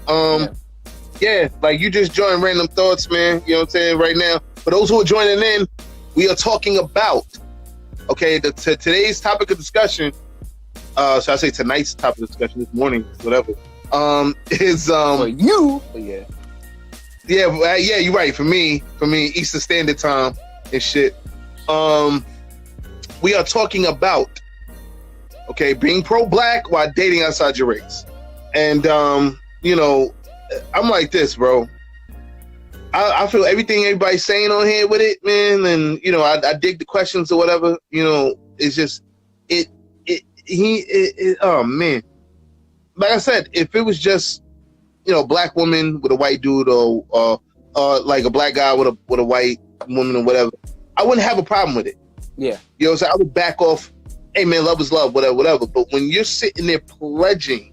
Yeah, like you just joined Random Thoughts, man. You know what I'm saying? Right now, for those who are joining in, we are talking about today's topic of discussion. Should I say tonight's topic of discussion, this morning, whatever, is for you. Yeah, you're right. For me, Eastern Standard Time and shit. We are talking about being pro-black while dating outside your race. And you know, I'm like this, bro. I feel everything everybody's saying on here with it, man, and you know, I dig the questions or whatever. You know, it's just oh man, like I said, if it was just, you know, black woman with a white dude or like a black guy with a white woman or whatever, I wouldn't have a problem with it. Yeah, you know, so I would back off. Hey man, love is love, whatever. But when you're sitting there pledging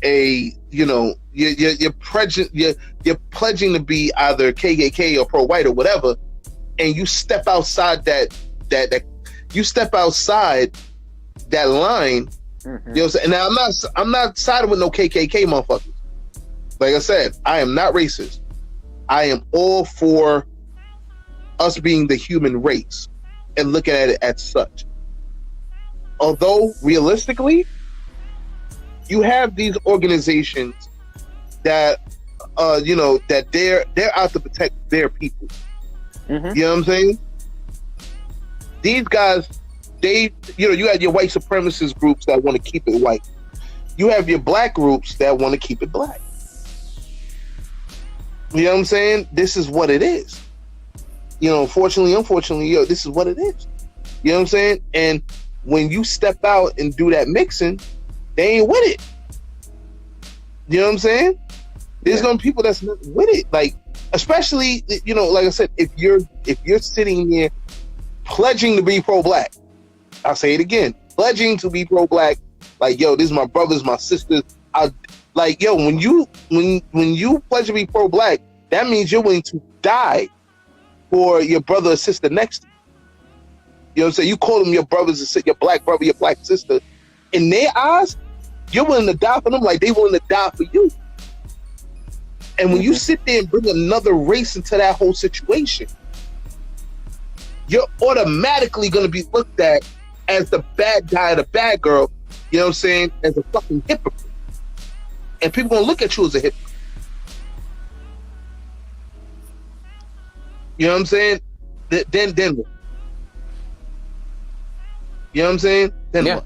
you're pledging to be either KKK or pro-white or whatever, and you step outside that you step outside that line. You know what I'm saying? Now I'm not siding with no KKK motherfuckers. Like I said, I am not racist. I am all for us being the human race and looking at it as such. Although realistically, you have these organizations that that they're out to protect their people. You know what I'm saying? These guys, you have your white supremacist groups that want to keep it white. You have your black groups that want to keep it black. You know what I'm saying? This is what it is. You know, unfortunately, this is what it is. You know what I'm saying? And when you step out and do that mixing, they ain't with it. You know what I'm saying? There's gonna be people that's not with it. Like, especially, you know, like I said, if you're sitting here pledging to be pro-black, I'll say it again, pledging to be pro-black, like, yo, this is my brothers, my sisters. Like, yo, when you pledge to be pro-black, that means you're willing to die for your brother or sister next to you. You know what I'm saying? You call them your brothers and sister, your black brother, your black sister. In their eyes, you're willing to die for them like they willing to die for you. And when you sit there and bring another race into that whole situation, you're automatically going to be looked at as the bad guy or the bad girl, you know what I'm saying, as a fucking hypocrite. And people going to look at you as a hypocrite. You know what I'm saying? Then what? You know what I'm saying? Then what?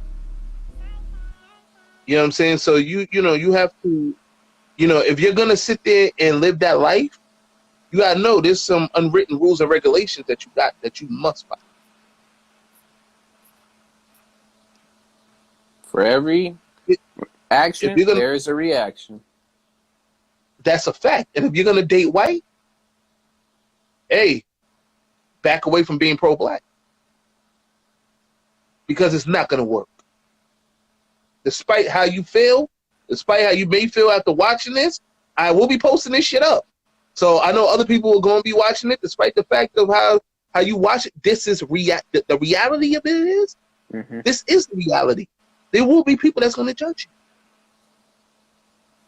You know what I'm saying? So you have to, you know, if you're gonna sit there and live that life, you gotta know there's some unwritten rules and regulations that you must follow. For every action, there is a reaction. That's a fact. And if you're gonna date white, hey, back away from being pro-black. Because it's not gonna work. Despite how you feel, despite how you may feel after watching this, I will be posting this shit up. So I know other people are going to be watching it, despite the fact of how you watch it. This is the reality of it is, this is the reality. There will be people that's going to judge you.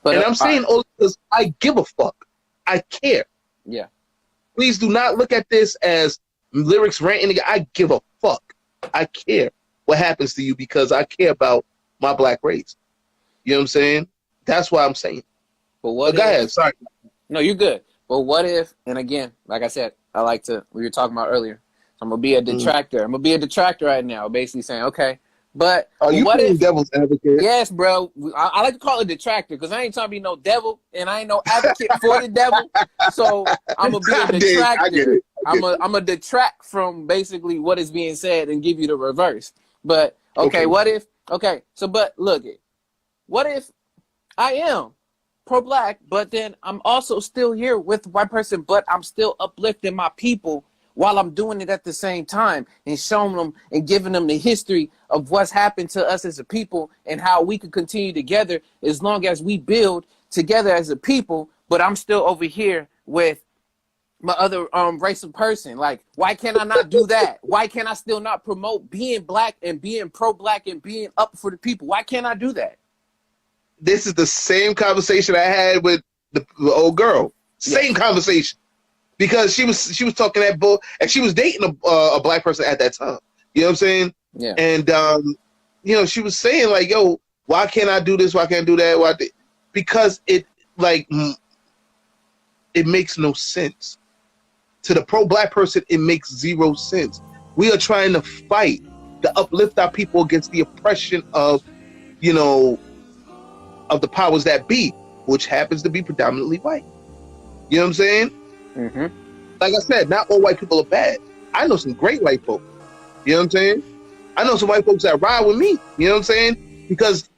But And I'm saying all because I give a fuck. I care. yeah. Please do not look at this as lyrics ranting. I give a fuck. I care what happens to you because I care about my black race. You know what I'm saying? That's why I'm saying. But what? Go ahead. Sorry. No, you're good. But what if? And again, like I said, we were talking about earlier. So I'm gonna be a detractor. I'm gonna be a detractor right now, basically saying, okay, but you what playing if? devil's advocate? Yes, bro. I like to call it detractor because I ain't trying to be no devil, and I ain't no advocate for the devil. So I'm gonna be a detractor. I get it. I'm a detract from basically what is being said and give you the reverse. But okay, what if? Okay, so but look it. What if I am pro-black, but then I'm also still here with white person, but I'm still uplifting my people while I'm doing it at the same time and showing them and giving them the history of what's happened to us as a people and how we can continue together as long as we build together as a people, but I'm still over here with my other race of person. Like, why can't I not do that? Why can't I still not promote being black and being pro-black and being up for the people? Why can't I do that? This is the same conversation I had with the old girl. Same conversation, because she was talking that bull, and she was dating a black person at that time. You know what I'm saying? Yeah. And you know, she was saying like, "Yo, why can't I do this? Why can't I do that? Why?" Because it makes no sense to the pro-black person. It makes zero sense. We are trying to fight to uplift our people against the oppression of, you know, of the powers that be, which happens to be predominantly white. You know what I'm saying? Mm-hmm. Like I said, not all white people are bad. I know some great white folks. You know what I'm saying? I know some white folks that ride with me. You know what I'm saying? Because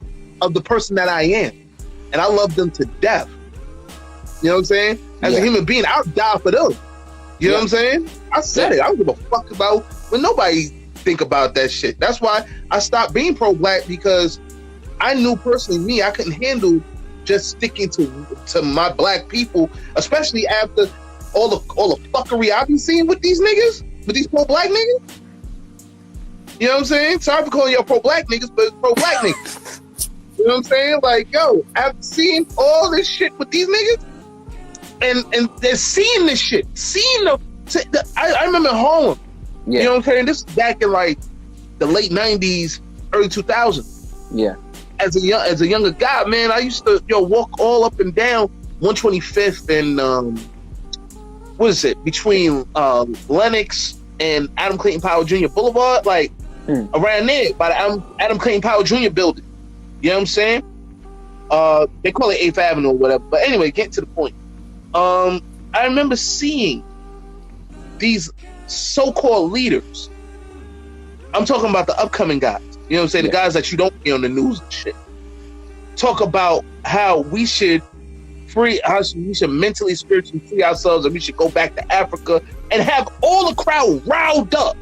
of the person that I am. And I love them to death. You know what I'm saying? As a human being, I'll die for them. You know what I'm saying? I said it. I don't give a fuck about when nobody think about that shit. That's why I stopped being pro-black, because I knew personally me, I couldn't handle just sticking to my black people, especially after all the fuckery I've been seeing with these niggas, with these pro-black niggas. You know what I'm saying? Sorry for calling y'all pro-black niggas, but it's pro-black niggas. You know what I'm saying? Like, yo, I've seen all this shit with these niggas, and they're seeing this shit, I remember in Harlem. Yeah. You know what I'm saying? This is back in like the late '90s, early 2000s. Yeah. As a younger guy, man, I used to walk all up and down 125th and what is it, between Lenox and Adam Clayton Powell Jr. Boulevard, like around there by the Adam Clayton Powell Jr. building. You know what I'm saying? They call it 8th Avenue or whatever. But anyway, getting to the point. I remember seeing these so-called leaders. I'm talking about the upcoming guys. You know what I'm saying? The guys that you don't see on the news and shit. Talk about how we should mentally, spiritually free ourselves, and we should go back to Africa and have all the crowd riled up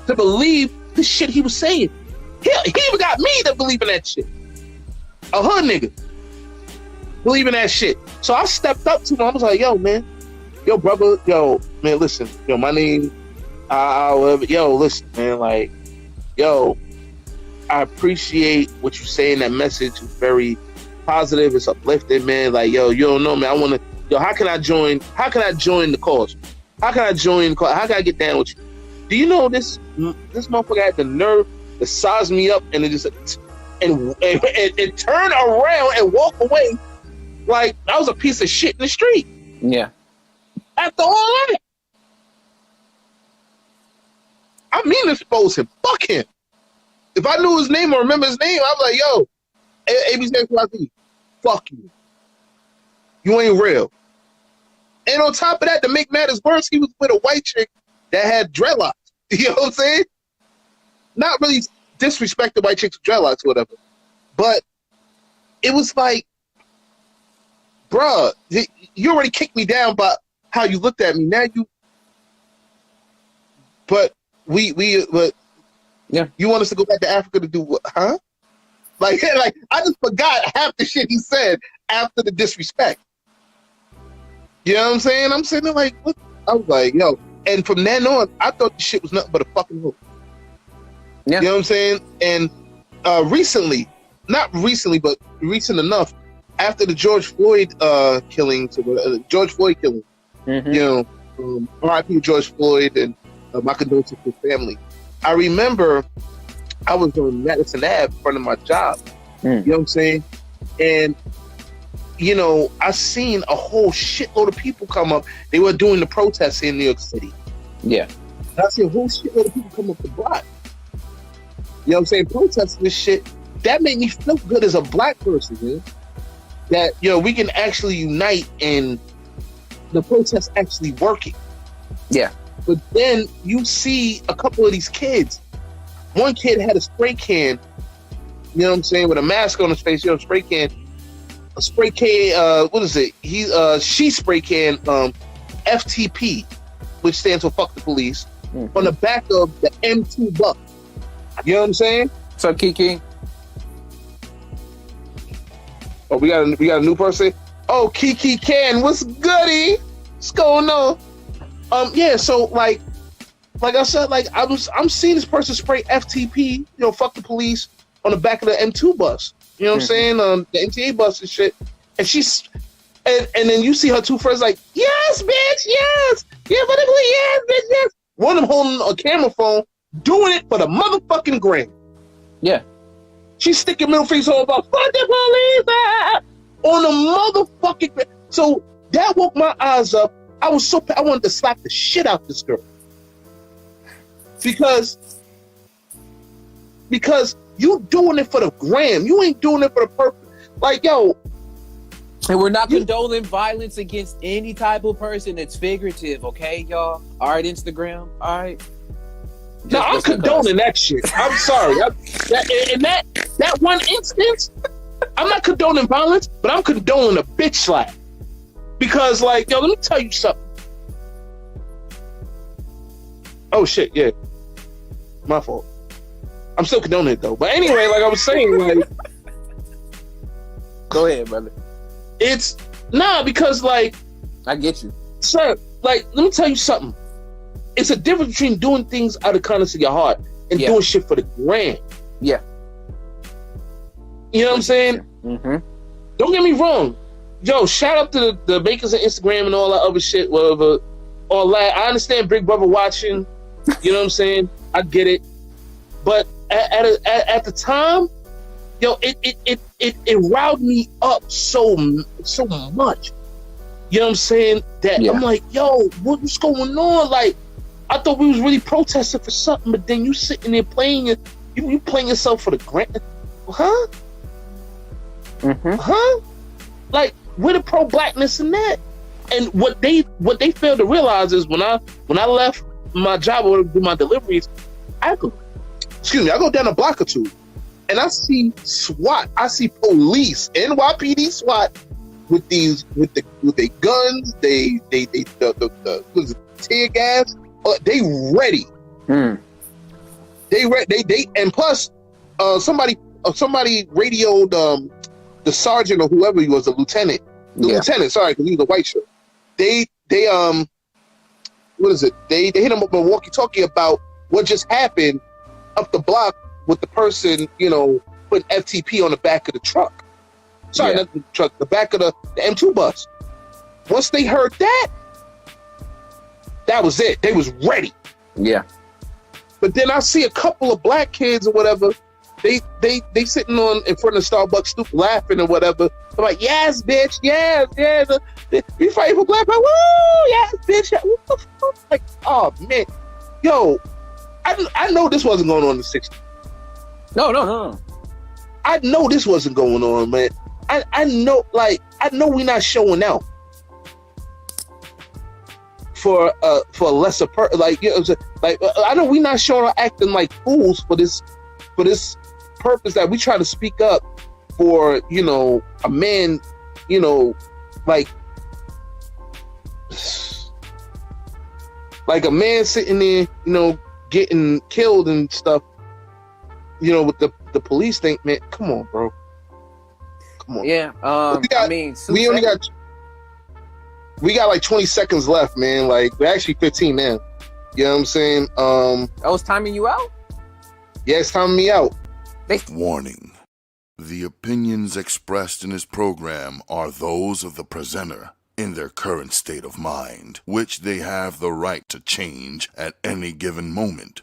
to believe the shit he was saying. He even got me to believe in that shit. A hood nigga believe in that shit. So I stepped up to him. I was like, yo, man, yo, brother, yo, man, listen, yo, my name, yo, listen, man, like, yo, I appreciate what you say in that message. It's very positive. It's uplifting, man. Like, yo, you don't know, man. I want to, yo, how can I join the cause? How can I join the cause? How can I get down with you? Do you know this motherfucker had the nerve to size me up and it just, and turn around and walk away like I was a piece of shit in the street. Yeah. After all that. I mean to expose him. Fuck him. If I knew his name or remember his name, I'd be like, yo, ABCXYZ, fuck you. You ain't real. And on top of that, to make matters worse, he was with a white chick that had dreadlocks. You know what I'm saying? Not really disrespected white chicks with dreadlocks or whatever. But it was like, bruh, you already kicked me down by how you looked at me. Now you, but yeah, you want us to go back to Africa to do what? Huh? Like I just forgot half the shit he said after the disrespect. You know what I'm saying? I'm sitting there like, what? I was like, yo. And from then on, I thought the shit was nothing but a fucking hook. Yeah. You know what I'm saying? And recently, not recently, but recent enough, after the George Floyd killing, Mm-hmm. you know, R.I.P. George Floyd, and my condolences to his family. I remember I was on Madison Ave in front of my job. You know what I'm saying? And you know, I seen a whole shitload of people come up. They were doing the protests in New York City. Yeah. And I seen a whole shitload of people come up the block. You know what I'm saying? Protesting this shit. That made me feel good as a black person, man. That, you know, we can actually unite and the protest actually working. Yeah. But then you see a couple of these kids. One kid had a spray can, you know what I'm saying, with a mask on his face, you know, a spray can, what is it? She spray can, FTP, which stands for fuck the police, on the back of the M2 bus. You know what I'm saying? What's up, Kiki? Oh, we got a new person. Oh, Kiki Can, what's goody? What's going on? Yeah. So like I said, like I'm seeing this person spray FTP, you know, fuck the police, on the back of the M2 bus. You know what I'm saying? The MTA bus and shit. And she's and then you see her two friends like, yes, bitch, yes, yeah, but yes, bitch, yes. One of them holding a camera phone, doing it for the motherfucking gram. Yeah. She's sticking middle fingers all about fuck the police on the motherfucking. So that woke my eyes up. I wanted to slap the shit out this girl because you doing it for the gram. You ain't doing it for the purpose. Like, yo. And we're not condoning violence against any type of person. It's figurative, okay, y'all? All right, Instagram. All right. No, I'm condoning that shit. I'm sorry. In that one instance, I'm not condoning violence, but I'm condoning a bitch slap. Because, like, yo, let me tell you something. Oh, shit, yeah. My fault. I'm still condoning it, though. But anyway, like I was saying, like... Go ahead, brother. It's... Nah, because, like... I get you. Sir, like, let me tell you something. It's a difference between doing things out of kindness of your heart and doing shit for the gram. Yeah. You know what I'm saying? Mm-hmm. Don't get me wrong. Yo, shout out to the makers of Instagram and all that other shit, whatever. All that. I understand Big Brother watching. You know what I'm saying? I get it. But at the time, yo, it riled me up so much. You know what I'm saying? That I'm like, yo, what's going on? Like, I thought we was really protesting for something, but then you sitting there playing it. You playing yourself for the grant, huh? Mm-hmm. Huh? Like, where the pro-blackness in that? And what they fail to realize is when I left my job or do my deliveries, I go down a block or two, and I see SWAT. I see police, NYPD SWAT, with their guns, the tear gas. They ready. They and plus somebody radioed the sergeant or whoever he was, the lieutenant. Lieutenant, sorry, because he was a white shirt. They what is it? They hit him up on walkie-talkie about what just happened up the block with the person, you know, putting FTP on the back of the truck. Sorry, not the truck, the back of the M2 bus. Once they heard that was it. They was ready. Yeah. But then I see a couple of black kids or whatever. They sitting in front of Starbucks stoop laughing or whatever. I'm like, yes, bitch, yes. We fighting for black people. Woo, yes, bitch. What the fuck? Like, oh man, yo, I know this wasn't going on in the '60s. No. I know this wasn't going on, man. I know we're not showing out for a lesser like, you know, like I know we're not showing out acting like fools for this purpose that we try to speak up for, you know, a man, you know, like a man sitting there, you know, getting killed and stuff, you know, with the police thing, man. Come on, bro. Come on. Yeah. We got like 20 seconds left, man. Like, we're actually 15 now. You know what I'm saying? I was timing you out? Yeah, it's timing me out. Warning. The opinions expressed in this program are those of the presenter in their current state of mind, which they have the right to change at any given moment.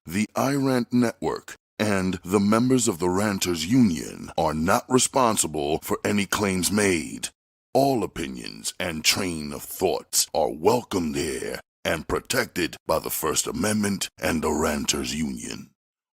The iRant Network and the members of the Ranters Union are not responsible for any claims made. All opinions and train of thoughts are welcomed here and protected by the First Amendment and the Ranters Union.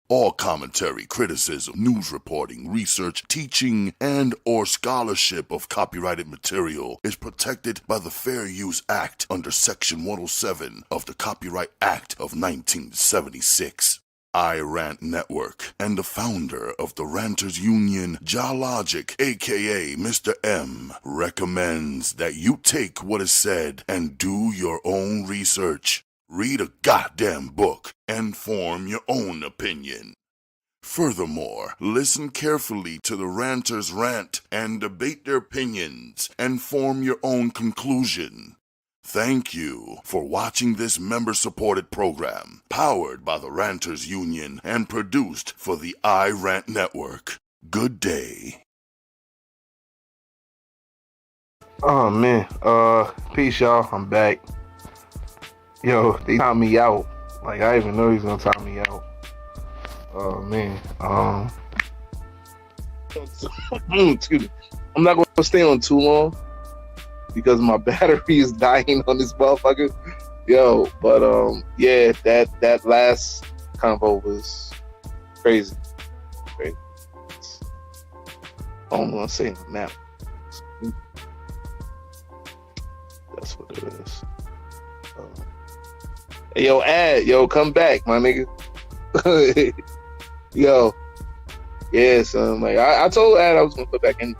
All commentary, criticism, news reporting, research, teaching, and or scholarship of copyrighted material is protected by the Fair Use Act under Section 107 of the Copyright Act of 1976. iRant Network and the founder of the Ranters Union, Jalogic, aka Mr. M, recommends that you take what is said and do your own research. Read a goddamn book and form your own opinion. Furthermore, listen carefully to the ranters rant and debate their opinions and form your own conclusion. Thank you for watching this member-supported program, powered by the Ranters Union and produced for the iRant Network. Good day. Oh man, peace y'all, I'm back. Yo, they timed me out. Like, I didn't even know he was gonna time me out. Oh man, excuse me. I'm not gonna stay on too long because my battery is dying on this motherfucker. Yo, but yeah, that last convo was crazy. I don't want to say it now. That's what it is. Hey, yo, Ad, yo, come back, my nigga. Yo, yeah, son. Like I told Ad I was gonna put back in.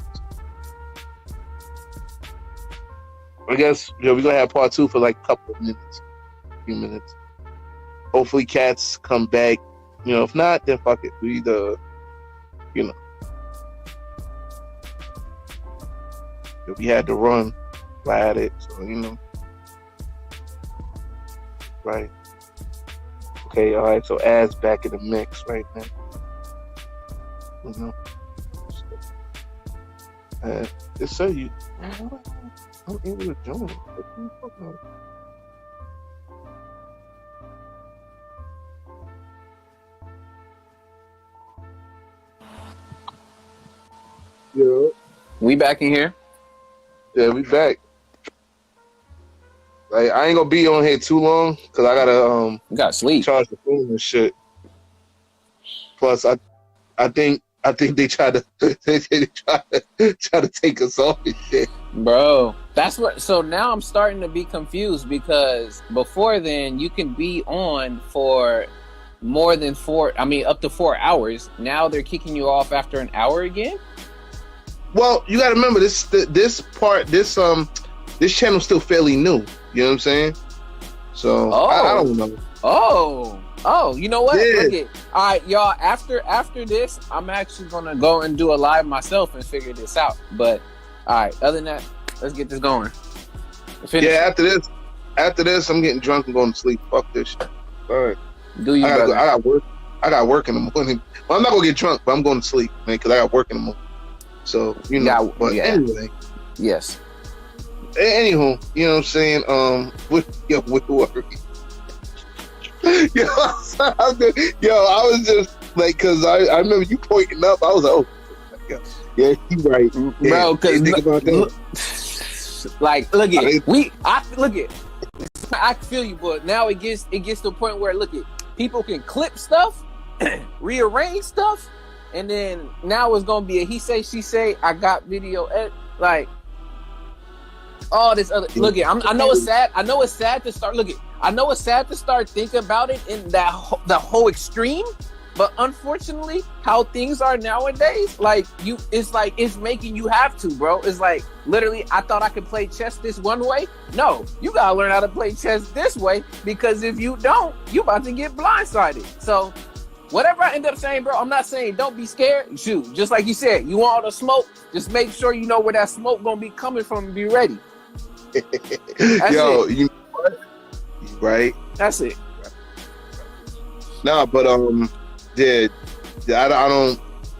I guess we're gonna have part 2 for like a few minutes. Hopefully, cats come back. If not, then fuck it. We if we had to run, I had it. So right. Okay, all right, so Ad's back in the mix right now. Just so you, I'm able to join. Yeah. We back in here? Yeah, we back. Like, I ain't gonna be on here too long because I gotta You got sleep. charge the phone and shit. Plus, I think they try to try to take us off and shit. Bro, that's what. So now I'm starting to be confused because before then you can be on for more than up to 4 hours. Now they're kicking you off after an hour again. Well, you gotta remember this channel's still fairly new. You know what I'm saying? So I don't know. Oh, you know what? Yeah. Look it. All right, y'all. After this, I'm actually gonna go and do a live myself and figure this out. But all right, other than that, let's get this going. Yeah, after this, I'm getting drunk and going to sleep. Fuck this shit. All right. Do you? I got work. I got work in the morning. Well, I'm not gonna get drunk, but I'm going to sleep, man, because I got work in the morning. So anyway. Yes. Anywho, you know what I'm saying? With work. Yo, I was just like, cause I remember you pointing up. I was like, oh, yeah, you right, bro. Cause like, look at I feel you, but now it gets to a point where people can clip stuff, rearrange stuff, and then now it's gonna be a he say she say. I got video like. All this other I know it's sad. I know it's sad to start thinking about it in the whole extreme. But unfortunately, how things are nowadays, it's making you have to, bro. It's like literally, I thought I could play chess this one way. No, you gotta learn how to play chess this way because if you don't, you about to get blindsided. So whatever I end up saying, bro, I'm not saying don't be scared. Shoot, just like you said, you want all the smoke, just make sure you know where that smoke gonna be coming from and be ready. Yo, you right? That's it. No, but yeah, I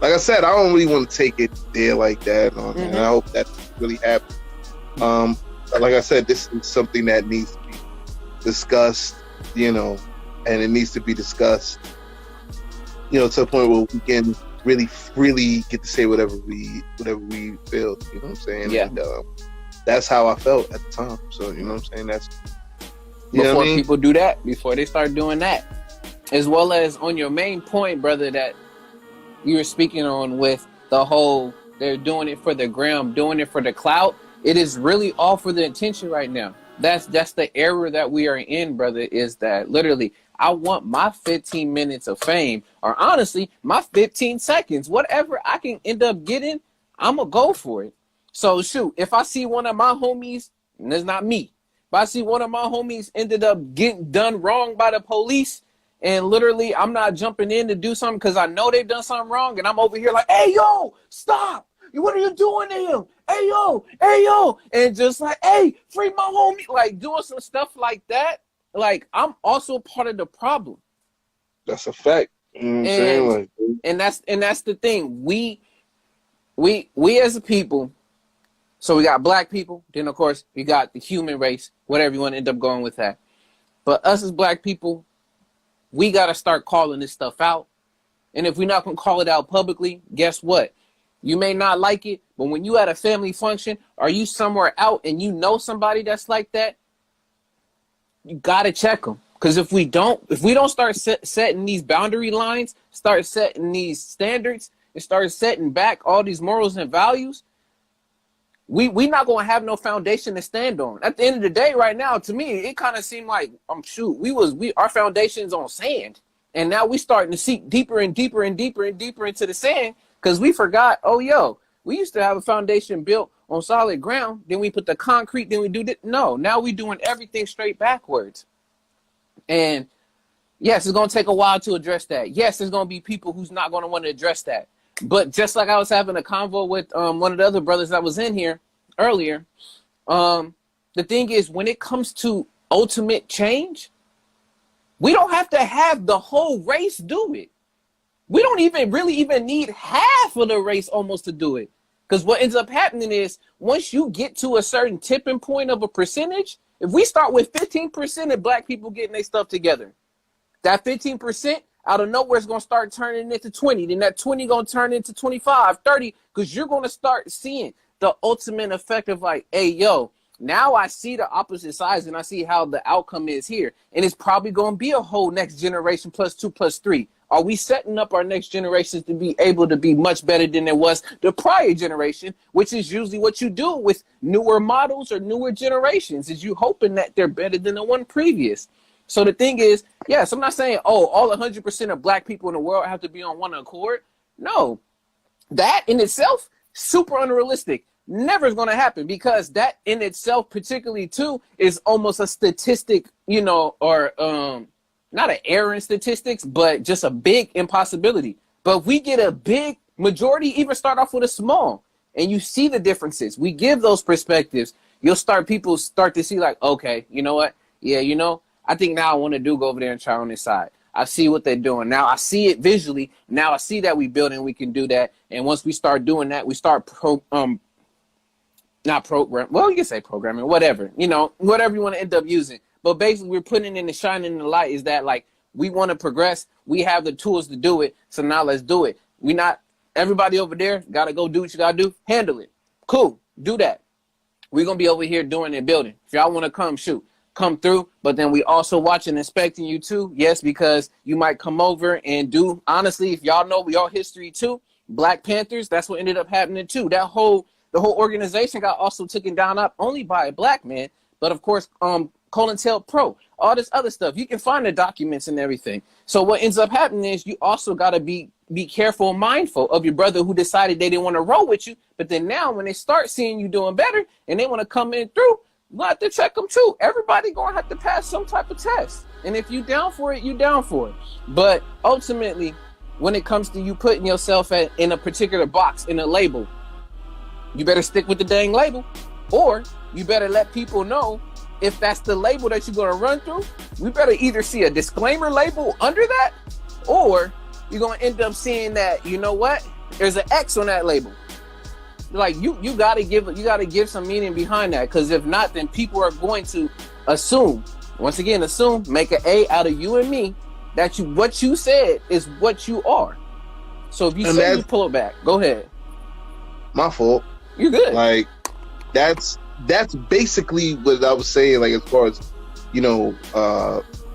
like I said, I don't really want to take it there like that. And I hope that really happens. Like I said, this is something that needs to be discussed, and it needs to be discussed, to the point where we can really freely get to say whatever we feel. You know what I'm saying? Yeah. And, that's how I felt at the time. So you know what I'm saying? That's before people do that, before they start doing that, as well as on your main point, brother, that you were speaking on with the whole they're doing it for the gram, doing it for the clout. It is really all for the attention right now. That's the error that we are in, brother, is that literally I want my 15 minutes of fame, or honestly, my 15 seconds, whatever I can end up getting, I'm going to go for it. So shoot, if I see one of my homies, and it's not me, but I see one of my homies ended up getting done wrong by the police, and literally I'm not jumping in to do something because I know they've done something wrong, and I'm over here like, hey, yo, stop. What are you doing to him? Hey, yo. And just like, hey, free my homie. Like doing some stuff like that. Like, I'm also part of the problem. That's a fact. You know what I'm saying? And that's the thing. We as a people, so we got black people, then of course we got the human race, whatever you want to end up going with that. But us as black people, we got to start calling this stuff out. And if we're not going to call it out publicly, guess what? You may not like it, but when you at a family function, or you somewhere out and you know somebody that's like that, you got to check them. Because if we don't start setting these boundary lines, start setting these standards, and start setting back all these morals and values, we not going to have no foundation to stand on. At the end of the day, right now, to me, it kind of seemed like, our foundation's on sand. And now we starting to seep deeper and deeper and deeper and deeper into the sand because we forgot, we used to have a foundation built on solid ground. Then we put the concrete, then we do that. No, now we doing everything straight backwards. And yes, it's going to take a while to address that. Yes, there's going to be people who's not going to want to address that. But just like I was having a convo with one of the other brothers that was in here earlier, the thing is, when it comes to ultimate change, we don't have to have the whole race do it. We don't really need half of the race almost to do it. Because what ends up happening is once you get to a certain tipping point of a percentage, if we start with 15% of black people getting their stuff together, that 15% out of nowhere is going to start turning into 20. Then that 20 going to turn into 25, 30, because you're going to start seeing the ultimate effect of like, hey, yo, now I see the opposite sides and I see how the outcome is here. And it's probably going to be a whole next generation plus 2 plus 3. Are we setting up our next generations to be able to be much better than it was the prior generation, which is usually what you do with newer models or newer generations, is you hoping that they're better than the one previous. So the thing is, yes, I'm not saying, all 100% of black people in the world have to be on one accord. No, that in itself, super unrealistic. Never is going to happen because that in itself, particularly too, is almost a statistic, or not an error in statistics, but just a big impossibility. But if we get a big majority, even start off with a small, and you see the differences, we give those perspectives, people start to see like, okay, you know what? Yeah, I think now I want to go over there and try on this side. I see what they're doing. Now I see it visually. Now I see that we building, we can do that. And once we start doing that, we start not program. Well, you can say programming, whatever, whatever you want to end up using. But basically, we're putting in the shining in the light is that like we want to progress. We have the tools to do it. So now let's do it. Everybody over there got to go do what you got to do. Handle it. Cool. Do that. We're going to be over here doing and building. If y'all want to come through. But then we also watching, inspecting you too. Yes, because you might come over and do. Honestly, if y'all know we all history too, Black Panthers, that's what ended up happening too. The whole organization got also taken down not only by a black man, but of course, COINTELPRO, all this other stuff. You can find the documents and everything. So what ends up happening is you also got to be careful and mindful of your brother who decided they didn't want to roll with you. But then now when they start seeing you doing better and they want to come in through, we'll have to check them too. Everybody going to have to pass some type of test. And if you down for it, you down for it. But ultimately, when it comes to you putting yourself in a particular box, in a label, you better stick with the dang label, or you better let people know if that's the label that you're going to run through. We better either see a disclaimer label under that, or you're going to end up seeing that, you know what? There's an X on that label. Like you gotta give some meaning behind that, because if not, then people are going to assume, make an A out of you and me, that what you said is what you are. So if you say you pull it back, go ahead. My fault. You're good. Like that's basically what I was saying. Like as far as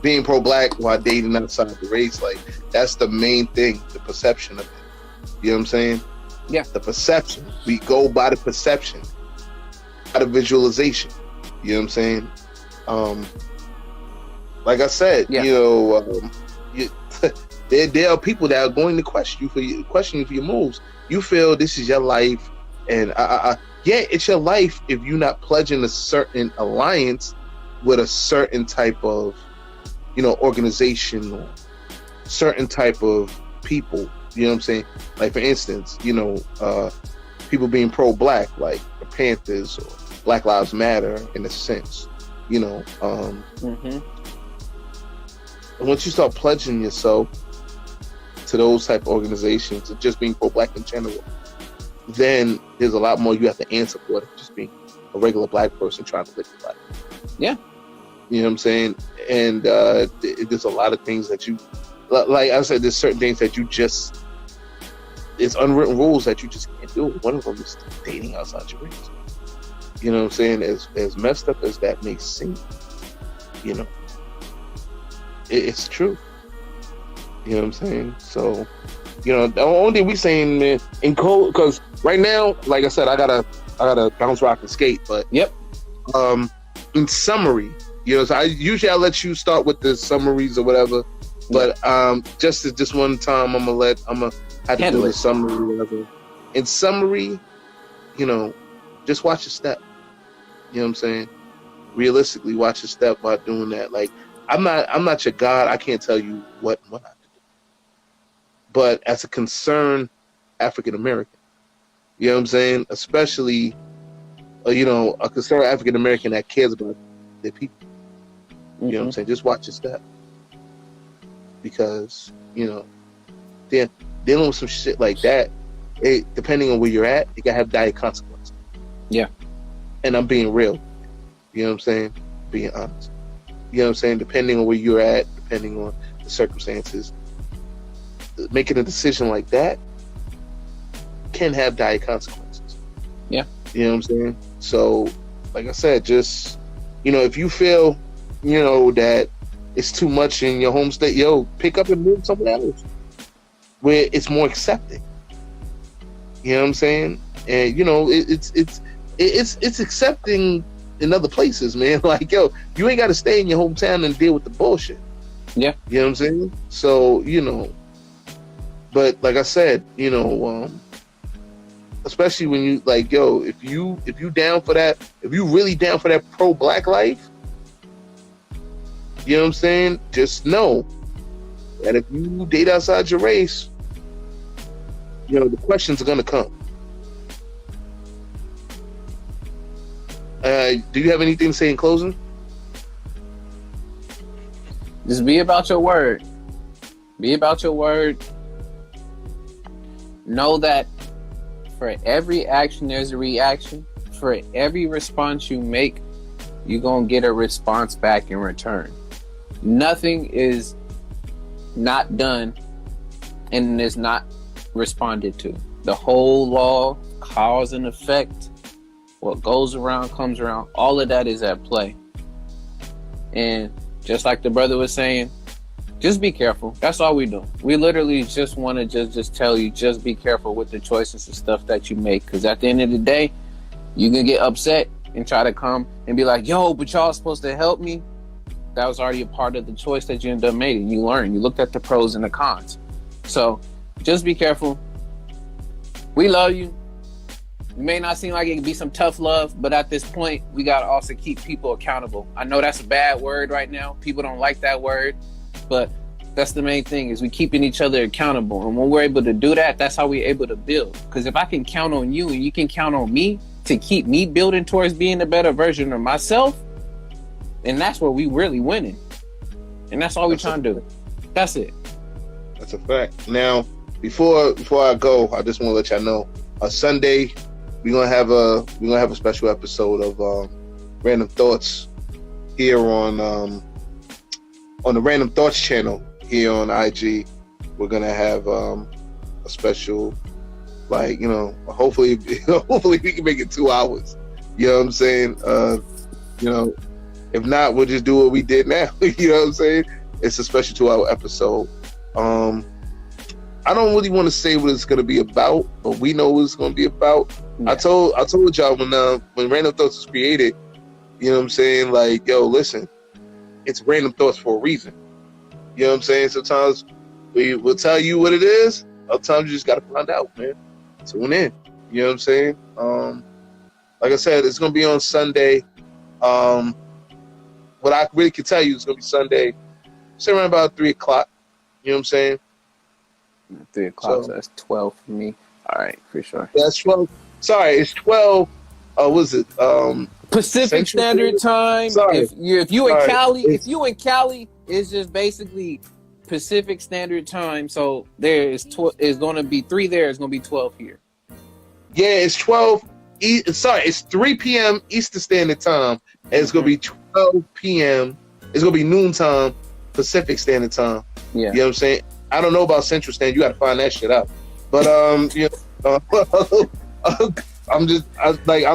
being pro-black while dating outside the race, like that's the main thing, the perception of it. You know what I'm saying? Yeah. The perception. We go by the perception, by the visualization. You know what I'm saying? Like I said, there are people that are going to question you for your moves. You feel this is your life, and it's your life if you're not pledging a certain alliance with a certain type of, organization or certain type of people. You know what I'm saying? Like for instance, people being pro-black, like the Panthers or Black Lives Matter, in a sense. Mm-hmm. And once you start pledging yourself to those type of organizations, and just being pro-black in general, then there's a lot more you have to answer for than just being a regular black person trying to live your life. Yeah. You know what I'm saying? And there's a lot of things that you, like I said, there's certain things that it's unwritten rules that you just can't do. One of them is dating outside your race. You know what I'm saying? As messed up as that may seem, it's true. You know what I'm saying? So, the only thing we saying, man, in code, because right now, like I said, I gotta bounce, rock, and skate. But yep. In summary, so I'll let you start with the summaries or whatever. But just this one time, I'm gonna have to do a summary or whatever. In summary, just watch your step. You know what I'm saying? Realistically, watch your step while doing that. Like, I'm not your God. I can't tell you what not to do. But as a concerned African American, you know what I'm saying? Especially, a concerned African American that cares about their people. Mm-hmm. You know what I'm saying? Just watch your step. Because, they're dealing with some shit like that, depending on where you're at, it can have dire consequences. Yeah. And I'm being real. You know what I'm saying? Being honest. You know what I'm saying? Depending on where you're at, depending on the circumstances, making a decision like that can have dire consequences. Yeah. You know what I'm saying? So, like I said, just, if you feel, that it's too much in your home state, pick up and move somewhere else where it's more accepting. You know what I'm saying? And it's accepting in other places, man. Like, you ain't got to stay in your hometown and deal with the bullshit. Yeah. You know what I'm saying? So, but like I said, especially when you like, if you down for that, if you really down for that pro-black life, you know what I'm saying? Just know that if you date outside your race, the questions are gonna come. Do you have anything to say in closing? Just be about your word. Be about your word. Know that for every action, there's a reaction. For every response you make, you're gonna get a response back in return. Nothing is not done and is not responded to. The whole law, cause and effect, what goes around comes around, all of that is at play. And just like the brother was saying, just be careful. That's all we do. We literally just want to just tell you, just be careful with the choices and stuff that you make, because at the end of the day, you can get upset and try to come and be like, yo, but y'all supposed to help me. That was already a part of the choice that you ended up making. You learned. You looked at the pros and the cons. So just be careful. We love you. It may not seem like it can be some tough love, but at this point, we got to also keep people accountable. I know that's a bad word right now. People don't like that word, but that's the main thing, is we keeping each other accountable. And when we're able to do that, that's how we're able to build. Because if I can count on you and you can count on me to keep me building towards being a better version of myself, and that's where we really winning. And that's all we're trying to do. That's it. That's a fact. Now, before I go, I just want to let y'all know. Sunday, we're gonna have a special episode of Random Thoughts here on the Random Thoughts channel here on IG. We're gonna have a special, like, you know, hopefully we can make it 2 hours. You know what I'm saying? You know, if not, we'll just do what we did now. You know what I'm saying? It's a special 2-hour episode. I don't really want to say what it's going to be about, but we know what it's going to be about. Yeah. I told y'all when Random Thoughts was created, you know what I'm saying? Like, yo, listen, it's Random Thoughts for a reason. You know what I'm saying? Sometimes we will tell you what it is. Other times you just got to find out, man. Tune in. You know what I'm saying? Like I said, it's going to be on Sunday. What I really can tell you is going to be Sunday, say around about 3 o'clock. You know what I'm saying? 3 o'clock, so that's 12 for me. All right, for sure. That's 12. Sorry, it's 12. What is it? Pacific Standard Time. Sorry. If you in Cali, it's just basically Pacific Standard Time. So there is is going to be 3 there. It's going to be 12 here. Yeah, it's 12. It's 3 p.m. Eastern Standard Time, and it's going to be 12 p.m. It's going to be noontime Pacific Standard Time. Yeah, you know what I'm saying? I don't know about Central Standard. You got to find that shit out. But you know, I'm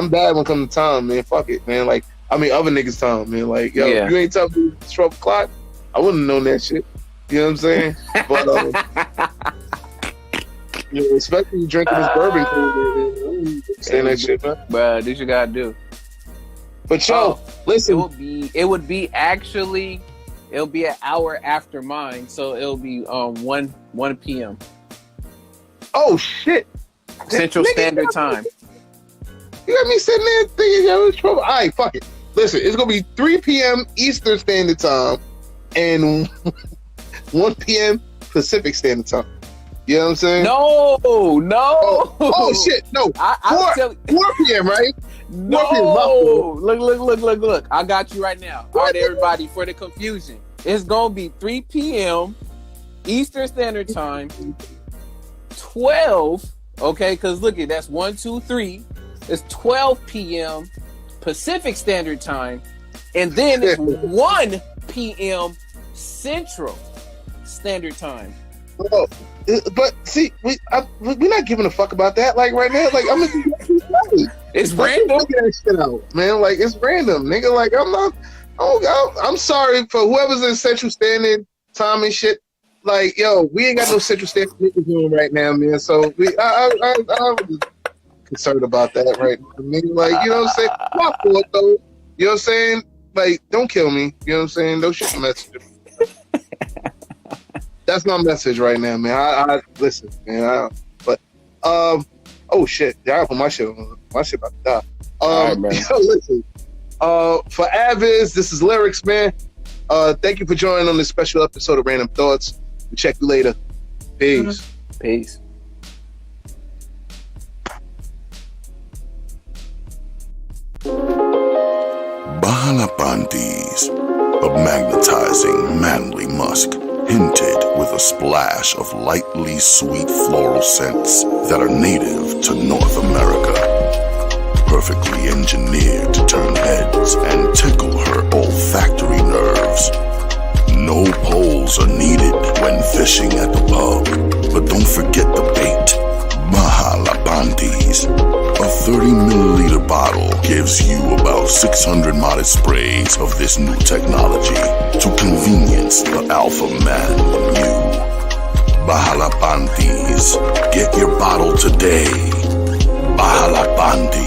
bad when it comes to time, man. Fuck it, man. Like, I mean, other niggas' time, man. Like, yo, you ain't telling me it's 12 o'clock. I wouldn't have known that shit. You know what I'm saying? But you know, especially you drinking this bourbon, saying that shit, man. Bruh, this you gotta do. But yo, listen, it'll be an hour after mine, so it'll be 1 p.m. Oh shit! Central Standard Time. You got me sitting there thinking, yo, it's trouble. All right, fuck it. Listen, it's gonna be 3 p.m. Eastern Standard Time and 1 p.m. Pacific Standard Time. You know what I'm saying? No. Oh shit! No, 4 p.m. Right? No. Look. I got you right now. All right, everybody, for the confusion, it's gonna be 3 p.m. Eastern Standard Time, 12. Okay, because look at that's 1, 2, 3. It's 12 p.m. Pacific Standard Time, and then it's 1 p.m. Central Standard Time. Oh, but see, we're not giving a fuck about that. Like right now, like it's random. Figure that shit out, man. Like it's random, nigga. Like I'm sorry for whoever's in Central Standard Time and shit. Like, yo, we ain't got no Central Standard niggas on right now, man. So I'm concerned about that right now. I mean, like, you know what I'm saying? My fault though. You know what I'm saying? Like, don't kill me. You know what I'm saying? Don't shoot the message. That's my message right now, man. I listen, man. Oh shit, yeah, I put my shit on. My shit about to die. Right, yo, listen. For Aviz, this is Lyrics, man. Thank you for joining on this special episode of Random Thoughts. We'll check you later. Peace. Peace. Bahalapantis, a magnetizing manly musk, hinted with a splash of lightly sweet floral scents that are native to North America. Perfectly engineered to turn heads and tickle her olfactory nerves. No poles are needed when fishing at the pub, but don't forget the bait. Bahalapantis. A 30-milliliter bottle gives you about 600 modest sprays of this new technology to convenience the alpha man in you. Bahalapantis. Get your bottle today. Bahalapantis.